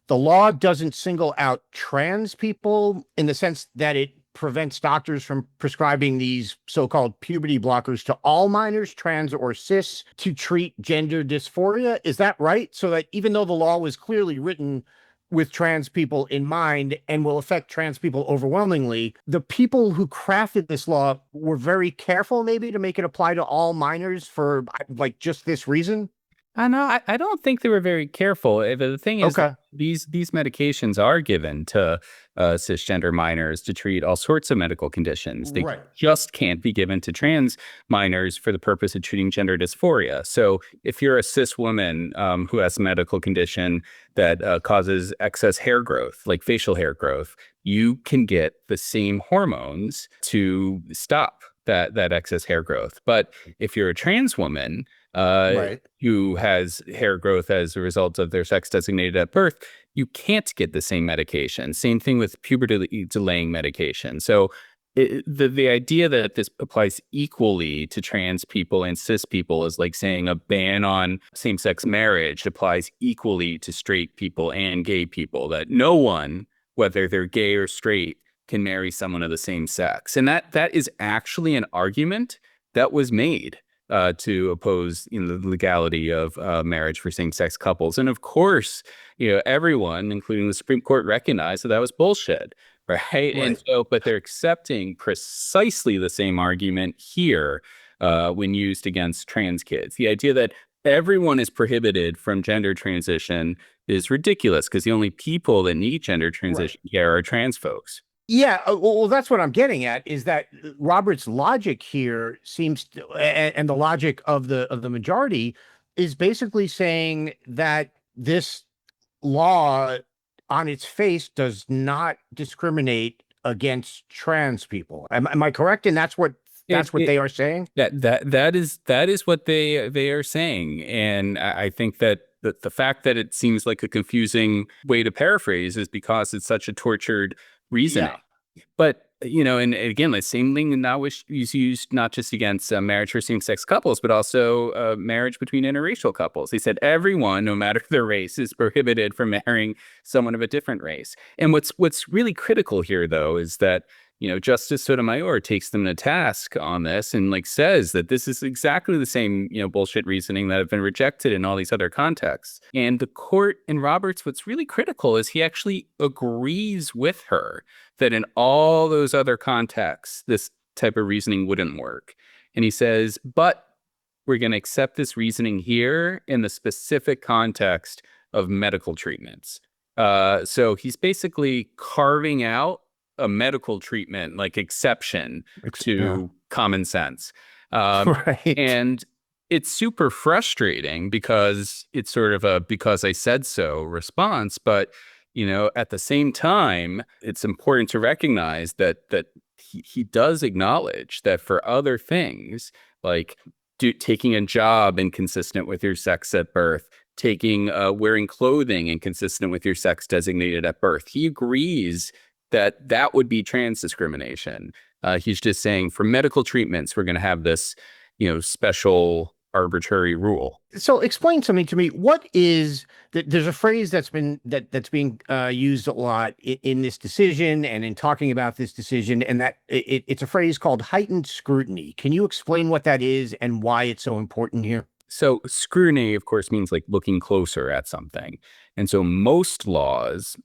Speaker 2: the law doesn't single out trans people in the sense that it prevents doctors from prescribing these so-called puberty blockers to all minors, trans or cis, to treat gender dysphoria. Is that right? So that even though the law was clearly written with trans people in mind and will affect trans people overwhelmingly, the people who crafted this law were very careful maybe to make it apply to all minors for like just this reason?
Speaker 4: I know. I don't think they were very careful. The thing is, these medications are given to cisgender minors to treat all sorts of medical conditions. They just can't be given to trans minors for the purpose of treating gender dysphoria. So if you're a cis woman who has a medical condition that causes excess hair growth, like facial hair growth, you can get the same hormones to stop that excess hair growth. But if you're a trans woman who has hair growth as a result of their sex designated at birth, you can't get the same medication. Same thing with puberty delaying medication. So the idea that this applies equally to trans people and cis people is like saying a ban on same-sex marriage applies equally to straight people and gay people, that no one, whether they're gay or straight, can marry someone of the same sex. And that is actually an argument that was made to oppose the legality of marriage for same-sex couples. And of course, everyone, including the Supreme Court, recognized that was bullshit, right? And so, but they're accepting precisely the same argument here when used against trans kids. The idea that everyone is prohibited from gender transition is ridiculous because the only people that need gender transition care are trans folks.
Speaker 2: Yeah, well, that's what I'm getting at, is that Robert's logic here seems to, and the logic of the majority is basically saying that this law on its face does not discriminate against trans people. Am I correct? And that's what they are saying?
Speaker 4: That is what they are saying. And I think that the fact that it seems like a confusing way to paraphrase is because it's such a tortured reasoning. But, and again, the same thing now is used not just against marriage for same-sex couples, but also marriage between interracial couples. They said everyone, no matter their race, is prohibited from marrying someone of a different race. And what's really critical here, though, is that Justice Sotomayor takes them to task on this and says that this is exactly the same, bullshit reasoning that have been rejected in all these other contexts. And the court in Roberts, what's really critical is he actually agrees with her that in all those other contexts, this type of reasoning wouldn't work. And he says, but we're going to accept this reasoning here in the specific context of medical treatments. So he's basically carving out a medical treatment exception to common sense. And it's super frustrating because it's sort of a because I said so response. But, at the same time, it's important to recognize that he does acknowledge that for other things, like taking a job inconsistent with your sex at birth, wearing clothing inconsistent with your sex designated at birth, he agrees that would be trans discrimination. He's just saying for medical treatments, we're going to have this, special arbitrary rule.
Speaker 2: So explain something to me. What is there's a phrase that's being used a lot in this decision and in talking about this decision, and that it's a phrase called heightened scrutiny. Can you explain what that is and why it's so important here?
Speaker 4: So scrutiny, of course, means looking closer at something. And so most laws,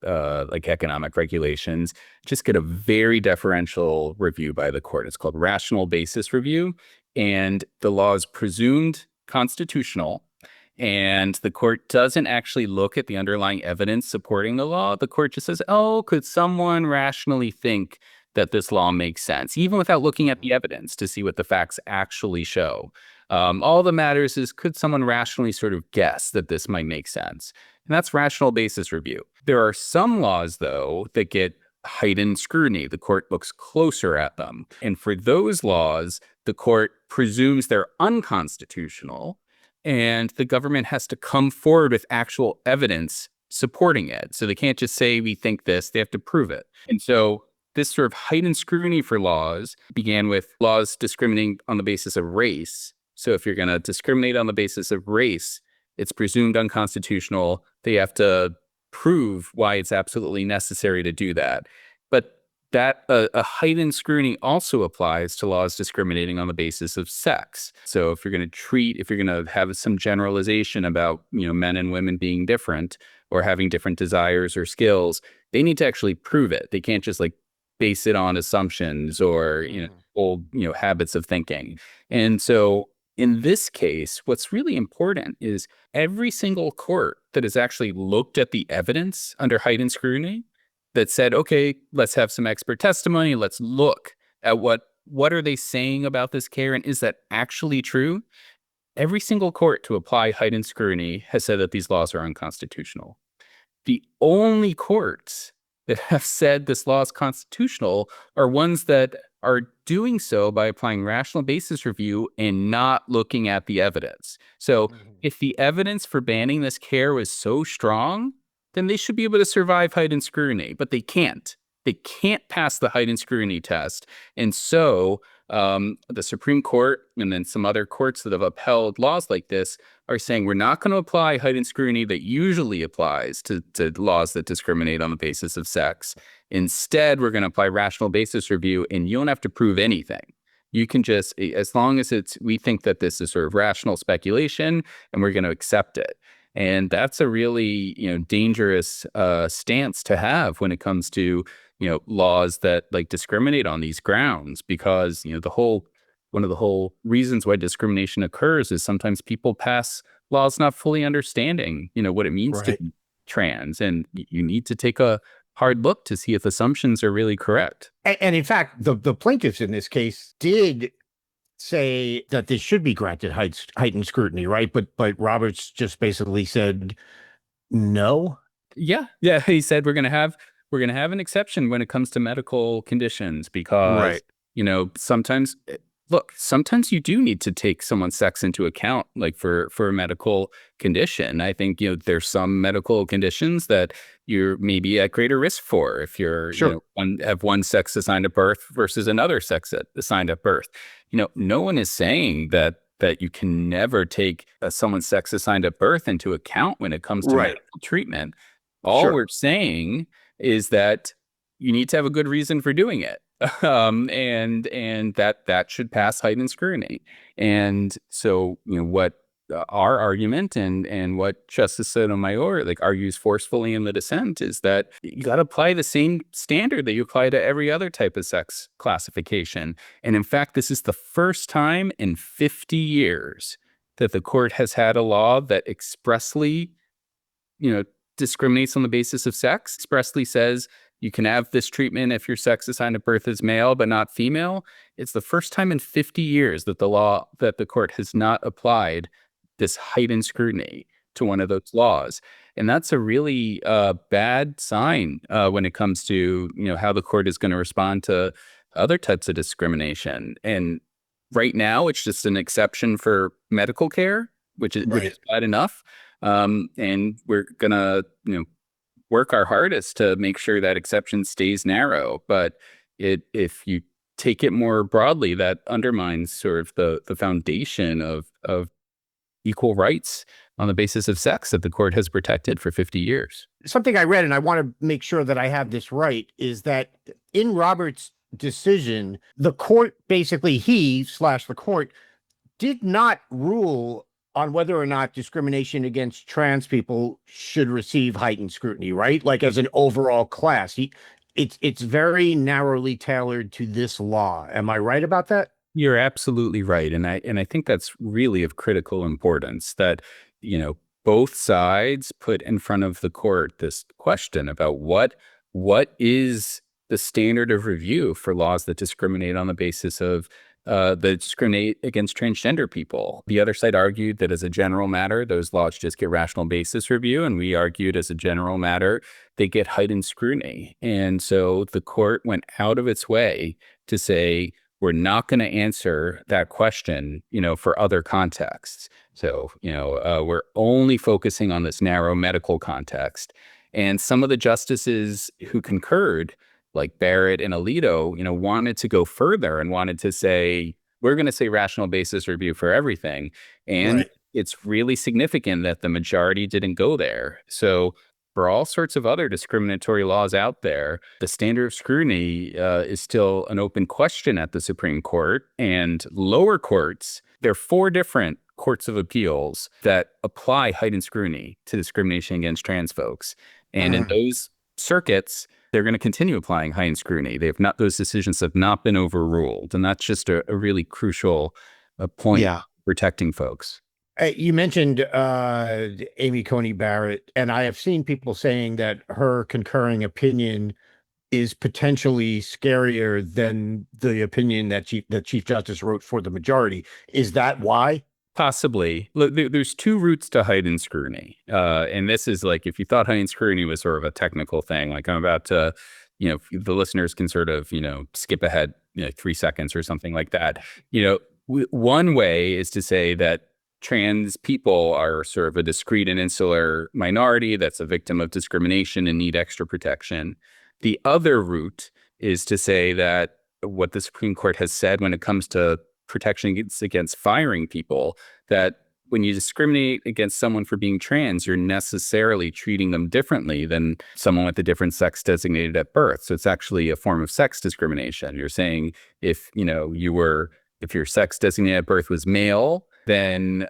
Speaker 4: like economic regulations, just get a very deferential review by the court. It's called rational basis review. And the law is presumed constitutional. And the court doesn't actually look at the underlying evidence supporting the law. The court just says, oh, could someone rationally think that this law makes sense, even without looking at the evidence to see what the facts actually show. All that matters is, could someone rationally sort of guess that this might make sense? And that's rational basis review. There are some laws, though, that get heightened scrutiny. The court looks closer at them. And for those laws, the court presumes they're unconstitutional, and the government has to come forward with actual evidence supporting it. So they can't just say, we think this, they have to prove it. And so this sort of heightened scrutiny for laws began with laws discriminating on the basis of race. So if you're going to discriminate on the basis of race, it's presumed unconstitutional. They have to prove why it's absolutely necessary to do that. But that a heightened scrutiny also applies to laws discriminating on the basis of sex. So if you're going to have some generalization about, men and women being different or having different desires or skills, they need to actually prove it. They can't just base it on assumptions or, old, habits of thinking. And so in this case, what's really important is every single court that has actually looked at the evidence under heightened scrutiny that said, okay, let's have some expert testimony. Let's look at what are they saying about this care, and is that actually true? Every single court to apply heightened scrutiny has said that these laws are unconstitutional. The only courts that have said this law is constitutional are ones that are doing so by applying rational basis review and not looking at the evidence. So if the evidence for banning this care was so strong, then they should be able to survive heightened scrutiny, but they can't. They can't pass the heightened scrutiny test. And so the Supreme Court and then some other courts that have upheld laws like this are saying, we're not going to apply heightened scrutiny that usually applies to laws that discriminate on the basis of sex. Instead, we're going to apply rational basis review, and you don't have to prove anything. You can just, as long as we think that this is sort of rational speculation, and we're going to accept it. And that's a really, dangerous stance to have when it comes to, laws that discriminate on these grounds, because, one of the whole reasons why discrimination occurs is sometimes people pass laws not fully understanding, what it means to be trans. And you need to take a hard look to see if assumptions are really correct.
Speaker 2: And in fact, the plaintiffs in this case did say that this should be granted heightened scrutiny, right? But Roberts just basically said no.
Speaker 4: Yeah. He said we're going to have an exception when it comes to medical conditions, because sometimes you do need to take someone's sex into account, for a medical condition. I think there's some medical conditions that you're maybe at greater risk for if you're have one sex assigned at birth versus another sex assigned at birth. No one is saying that you can never take someone's sex assigned at birth into account when it comes to medical treatment. All we're saying is that you need to have a good reason for doing it. And that should pass heightened scrutiny. And so, what our argument and what Justice Sotomayor argues forcefully in the dissent is that you got to apply the same standard that you apply to every other type of sex classification. And in fact, this is the first time in 50 years that the court has had a law that expressly, discriminates on the basis of sex, expressly says you can have this treatment if your sex assigned at birth is male but not female. It's the first time in 50 years that the court has not applied this heightened scrutiny to one of those laws. And that's a really bad sign when it comes to, how the court is going to respond to other types of discrimination. And right now, it's just an exception for medical care, which is bad enough. And we're going to, work our hardest to make sure that exception stays narrow. But if you take it more broadly, that undermines sort of the foundation of equal rights on the basis of sex that the court has protected for 50 years.
Speaker 2: Something I read, and I want to make sure that I have this right, is that in Roberts' decision, the court, basically the court, did not rule on whether or not discrimination against trans people should receive heightened scrutiny, right? Like as an overall class. It's very narrowly tailored to this law. Am I right about that?
Speaker 4: You're absolutely right. And I think that's really of critical importance that, both sides put in front of the court this question about what is the standard of review for laws that discriminate on the basis of that discriminate against transgender people. The other side argued that as a general matter, those laws just get rational basis review. And we argued as a general matter, they get heightened scrutiny. And so the court went out of its way to say, we're not going to answer that question, for other contexts. So, we're only focusing on this narrow medical context. And some of the justices who concurred, like Barrett and Alito, wanted to go further and wanted to say, we're going to say rational basis review for everything. And
Speaker 2: Right.
Speaker 4: it's really significant that the majority didn't go there. So for all sorts of other discriminatory laws out there, the standard of scrutiny is still an open question at the Supreme Court. And lower courts, there are 4 different courts of appeals that apply heightened scrutiny to discrimination against trans folks. And in those circuits, they're going to continue applying heightened scrutiny. Those decisions have not been overruled. And that's just a really crucial point protecting folks.
Speaker 2: You mentioned Amy Coney Barrett, and I have seen people saying that her concurring opinion is potentially scarier than the opinion that Chief Justice wrote for the majority. Is that why?
Speaker 4: Possibly. Look, there's 2 routes to heightened scrutiny. And this is like, if you thought heightened scrutiny was sort of a technical thing, like I'm about to, the listeners can sort of, skip ahead, 3 seconds or something like that. One way is to say that trans people are sort of a discrete and insular minority that's a victim of discrimination and need extra protection. The other route is to say that what the Supreme Court has said when it comes to protection against firing people, that when you discriminate against someone for being trans, you're necessarily treating them differently than someone with a different sex designated at birth. So it's actually a form of sex discrimination. You're saying if your sex designated at birth was male, then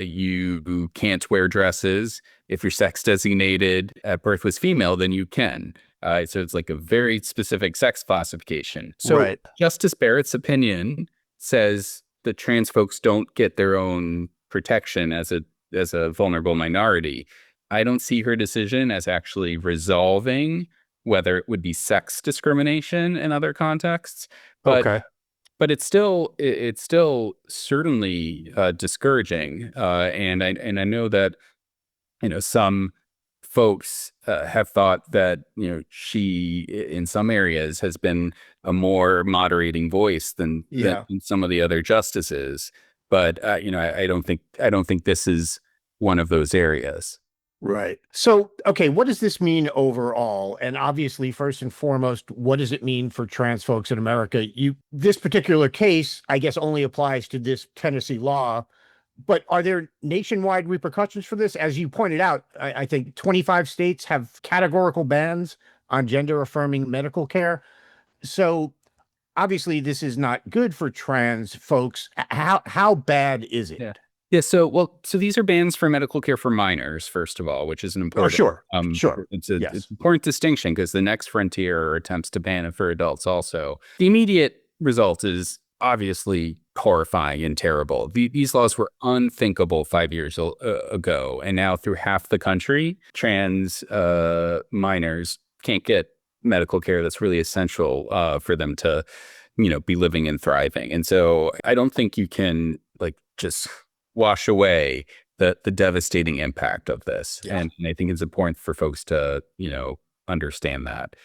Speaker 4: you can't wear dresses. If your sex designated at birth was female, then you can. So it's like a very specific sex classification. So Justice Barrett's opinion says that trans folks don't get their own protection as a vulnerable minority. I don't see her decision as actually resolving whether it would be sex discrimination in other contexts. But it's still certainly discouraging, and I know that some folks have thought that she in some areas has been a more moderating voice than some of the other justices. But I don't think this is one of those areas.
Speaker 2: Right. So, okay, what does this mean overall? And obviously, first and foremost, what does it mean for trans folks in America? This particular case, I guess, only applies to this Tennessee law, but are there nationwide repercussions for this? As you pointed out, I think 25 states have categorical bans on gender-affirming medical care. So obviously, this is not good for trans folks. How bad is it?
Speaker 4: Yeah. So these are bans for medical care for minors, first of all, which is an important.
Speaker 2: Sure.
Speaker 4: It's an important distinction because the next frontier are attempts to ban it for adults also. The immediate result is obviously horrifying and terrible. These laws were unthinkable 5 years ago. And now through half the country, trans minors can't get medical care that's really essential for them to, be living and thriving. And so I don't think you can just wash away the devastating impact of this. Yeah. And I think it's important for folks to, understand that.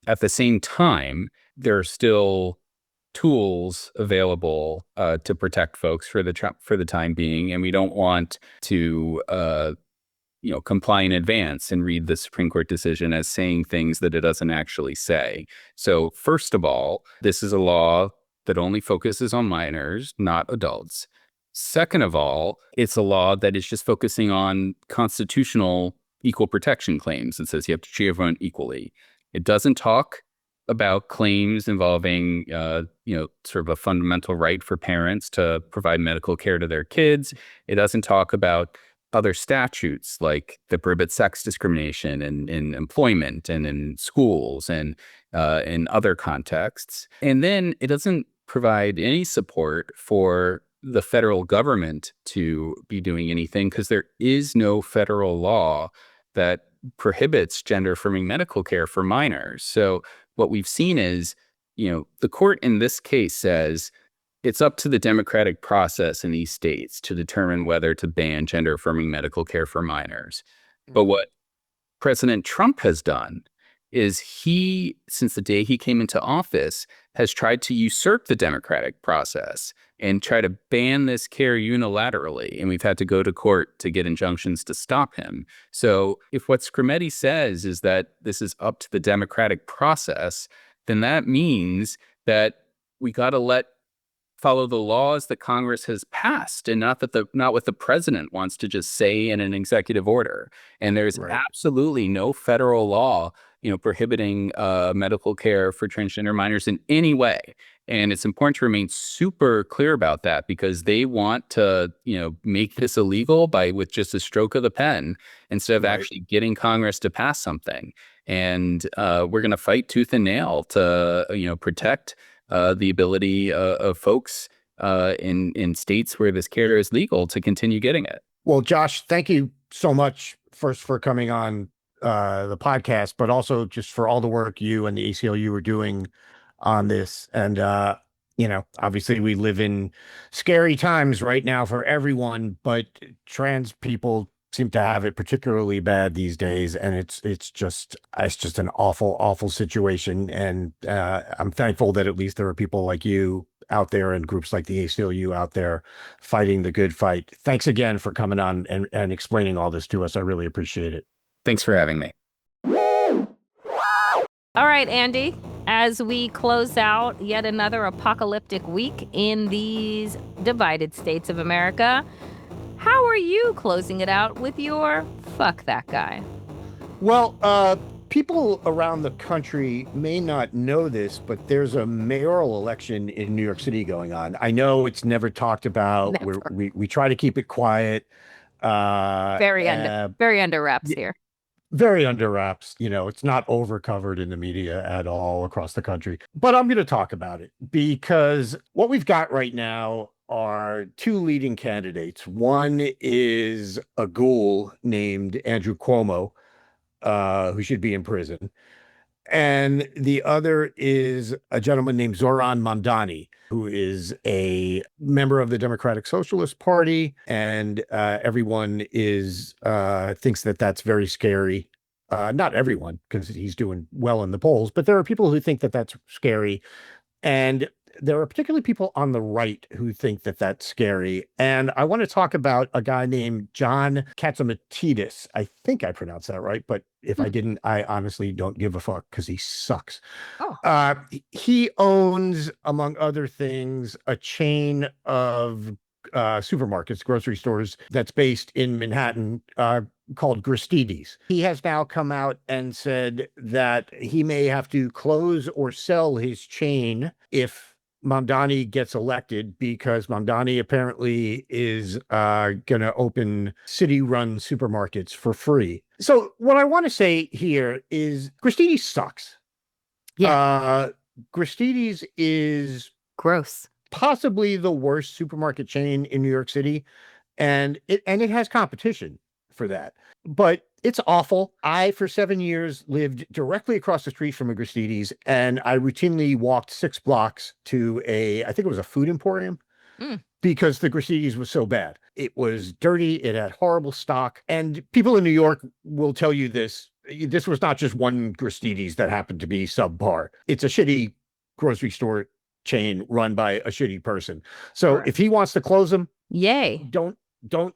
Speaker 4: At the same time, there are still tools available to protect folks for the time being. And we don't want to, comply in advance and read the Supreme Court decision as saying things that it doesn't actually say. So first of all, this is a law that only focuses on minors, not adults. Second of all, it's a law that is just focusing on constitutional equal protection claims. It says you have to treat everyone equally. It doesn't talk about claims involving, sort of a fundamental right for parents to provide medical care to their kids. It doesn't talk about other statutes like that prohibit sex discrimination in employment and in schools and in other contexts. And then it doesn't provide any support for the federal government to be doing anything because there is no federal law that prohibits gender-affirming medical care for minors. So what we've seen is, the court in this case says it's up to the democratic process in these states to determine whether to ban gender-affirming medical care for minors. But what President Trump has done is he, since the day he came into office, has tried to usurp the democratic process and try to ban this care unilaterally. And we've had to go to court to get injunctions to stop him. So if what Scrimetti says is that this is up to the democratic process, then that means that we got to follow the laws that Congress has passed, and not what the president wants to just say in an executive order. And there's absolutely no federal law, prohibiting medical care for transgender minors in any way. And it's important to remain super clear about that because they want to, make this illegal with just a stroke of the pen instead of actually getting Congress to pass something. And we're going to fight tooth and nail to, protect the ability of folks in states where this care is legal to continue getting it.
Speaker 2: Well, Josh, thank you so much first for coming on the podcast, but also just for all the work you and the ACLU are doing on this. And, obviously we live in scary times right now for everyone, but trans people seem to have it particularly bad these days. And it's just an awful situation. And I'm thankful that at least there are people like you out there and groups like the ACLU out there fighting the good fight. Thanks again for coming on and explaining all this to us. I really appreciate it.
Speaker 4: Thanks for having me.
Speaker 1: All right, Andy, as we close out yet another apocalyptic week in these divided states of America, how are you closing it out with your fuck that guy?
Speaker 2: Well, people around the country may not know this, but there's a mayoral election in New York City going on. I know it's never talked about.
Speaker 1: Never.
Speaker 2: We try to keep it quiet.
Speaker 1: Very under wraps here.
Speaker 2: Very under wraps. It's not over covered in the media at all across the country. But I'm going to talk about it because what we've got right now are two leading candidates. One is a ghoul named Andrew Cuomo, who should be in prison. And the other is a gentleman named Zoran Mamdani, who is a member of the Democratic Socialist Party. And everyone thinks that that's very scary. Not everyone, because he's doing well in the polls, but there are people who think that that's scary. And there are particularly people on the right who think that that's scary. And I want to talk about a guy named John Katzimatidis. I think I pronounced that right, but if I didn't, I honestly don't give a fuck because he sucks.
Speaker 1: Oh.
Speaker 2: He owns, among other things, a chain of supermarkets, grocery stores that's based in Manhattan called Gristedes. He has now come out and said that he may have to close or sell his chain if Mamdani gets elected, because Mamdani apparently is going to open city-run supermarkets for free. So what I want to say here is Gristedes sucks.
Speaker 1: Yeah.
Speaker 2: Gristedes is
Speaker 1: Gross.
Speaker 2: Possibly the worst supermarket chain in New York City, and it has competition for that. But it's awful. I, for 7 years, lived directly across the street from a Gristedes, and I routinely walked 6 blocks to I think it was a food emporium, because the Gristedes was so bad. It was dirty. It had horrible stock. And people in New York will tell you this. This was not just one Gristedes that happened to be subpar. It's a shitty grocery store chain run by a shitty person. So if he wants to close them,
Speaker 1: yay.
Speaker 2: Don't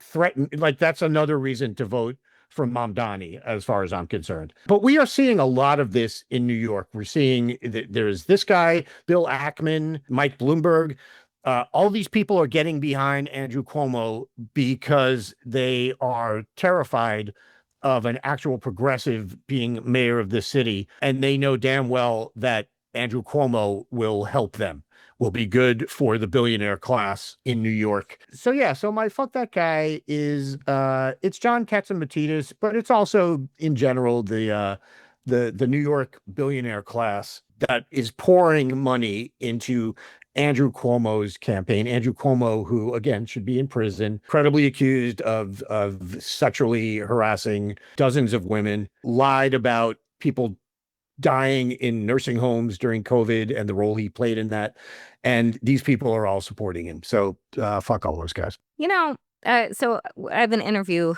Speaker 2: threaten. Like, that's another reason to vote for Mamdani, as far as I'm concerned. But we are seeing a lot of this in New York. We're seeing that there's this guy, Bill Ackman, Mike Bloomberg. All these people are getting behind Andrew Cuomo because they are terrified of an actual progressive being mayor of the city. And they know damn well that Andrew Cuomo will help them, will be good for the billionaire class in New York. So yeah, so my fuck that guy is it's John Catsimatidis, but it's also in general the New York billionaire class that is pouring money into Andrew Cuomo's campaign. Andrew Cuomo, who again should be in prison, credibly accused of sexually harassing dozens of women, lied about people dying in nursing homes during COVID and the role he played in that. And these people are all supporting him. So fuck all those guys.
Speaker 1: So I have an interview,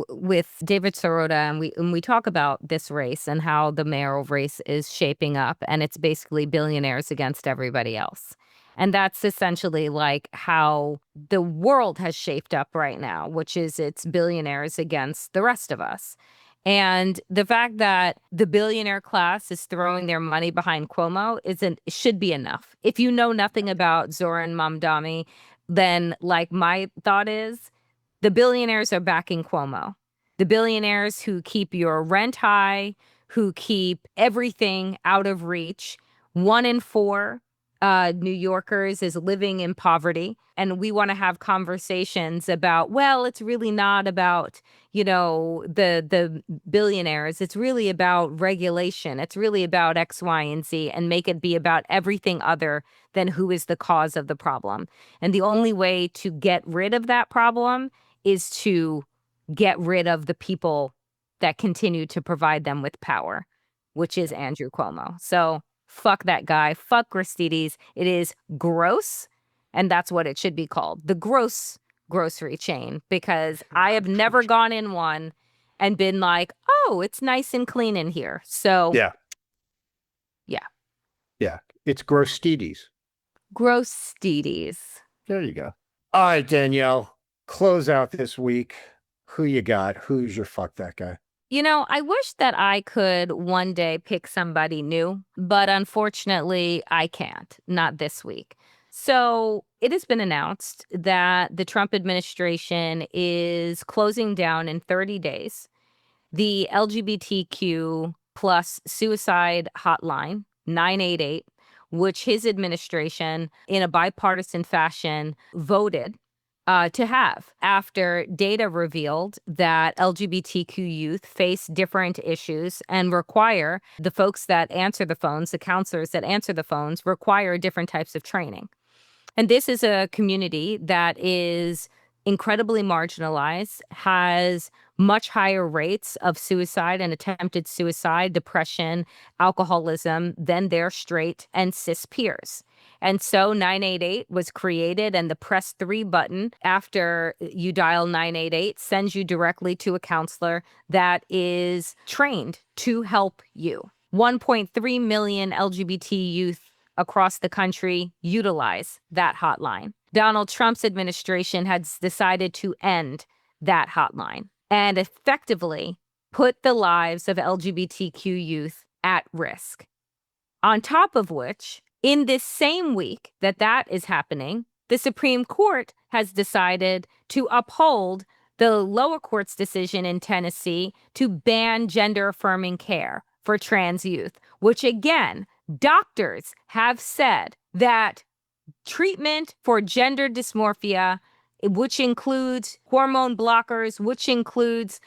Speaker 1: with David Sirota, and we talk about this race and how the mayoral race is shaping up, and it's basically billionaires against everybody else. And that's essentially like how the world has shaped up right now, which is it's billionaires against the rest of us. And the fact that the billionaire class is throwing their money behind Cuomo should be enough. If you know nothing about Zoran Mamdani, then like my thought is the billionaires are backing Cuomo. The billionaires who keep your rent high, who keep everything out of reach. 1 in 4 New Yorkers is living in poverty. And we want to have conversations about, well, it's really not about, the billionaires. It's really about regulation. It's really about X, Y, and Z, and make it be about everything other than who is the cause of the problem. And the only way to get rid of that problem is to get rid of the people that continue to provide them with power, which is Andrew Cuomo. So fuck that guy. Fuck Gristedes. It is gross. And that's what it should be called. The gross grocery chain, because I have never gone in one and been like, oh, it's nice and clean in here. So
Speaker 2: Yeah. It's Gristedes.
Speaker 1: Gristedes.
Speaker 2: There you go. All right, Danielle, close out this week. Who you got? Who's your fuck that guy?
Speaker 1: I wish that I could one day pick somebody new, but unfortunately I can't, not this week. So it has been announced that the Trump administration is closing down in 30 days the LGBTQ plus suicide hotline, 988, which his administration, in a bipartisan fashion, voted to have after data revealed that LGBTQ youth face different issues and require the folks that answer the phones, the counselors that answer the phones, require different types of training. And this is a community that is incredibly marginalized, has much higher rates of suicide and attempted suicide, depression, alcoholism than their straight and cis peers. And so 988 was created, and the press 3 button after you dial 988 sends you directly to a counselor that is trained to help you. 1.3 million LGBT youth across the country utilize that hotline. Donald Trump's administration has decided to end that hotline and effectively put the lives of LGBTQ youth at risk. On top of which, in this same week that is happening, the Supreme Court has decided to uphold the lower court's decision in Tennessee to ban gender-affirming care for trans youth, which again, doctors have said that treatment for gender dysmorphia, which includes hormone blockers, which includes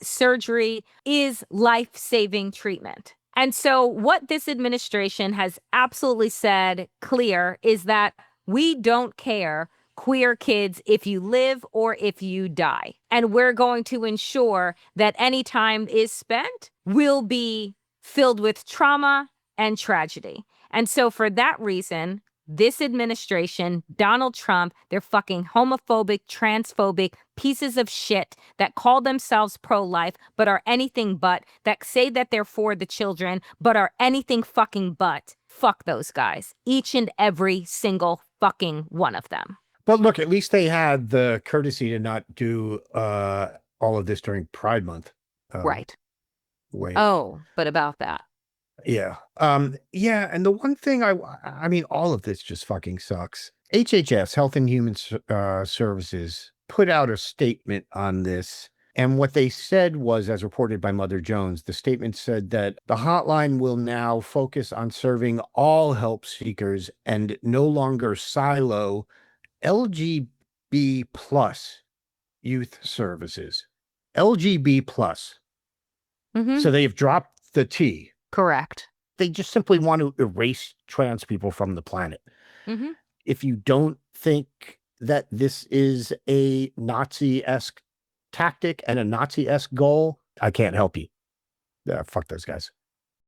Speaker 1: surgery, is life-saving treatment. And so what this administration has absolutely said clear is that we don't care, queer kids, if you live or if you die. And we're going to ensure that any time is spent will be filled with trauma and tragedy. And so for that reason, this administration, Donald Trump, they're fucking homophobic, transphobic pieces of shit that call themselves pro-life, but are anything but, that say that they're for the children, but are anything fucking but. Fuck those guys. Each and every single fucking one of them.
Speaker 2: But look, at least they had the courtesy to not do all of this during Pride Month.
Speaker 1: Right.
Speaker 2: Wait.
Speaker 1: Oh, but about that.
Speaker 2: Yeah. Yeah. And the one thing I mean, all of this just fucking sucks. HHS, Health and Human Services, put out a statement on this. And what they said was, as reported by Mother Jones, the statement said that the hotline will now focus on serving all help seekers and no longer silo LGB plus youth services. LGB plus.
Speaker 1: Mhm.
Speaker 2: So they've dropped the T.
Speaker 1: Correct.
Speaker 2: They just simply want to erase trans people from the planet.
Speaker 1: Mhm.
Speaker 2: If you don't think that this is a Nazi-esque tactic and a Nazi-esque goal, I can't help you. Yeah, fuck those guys.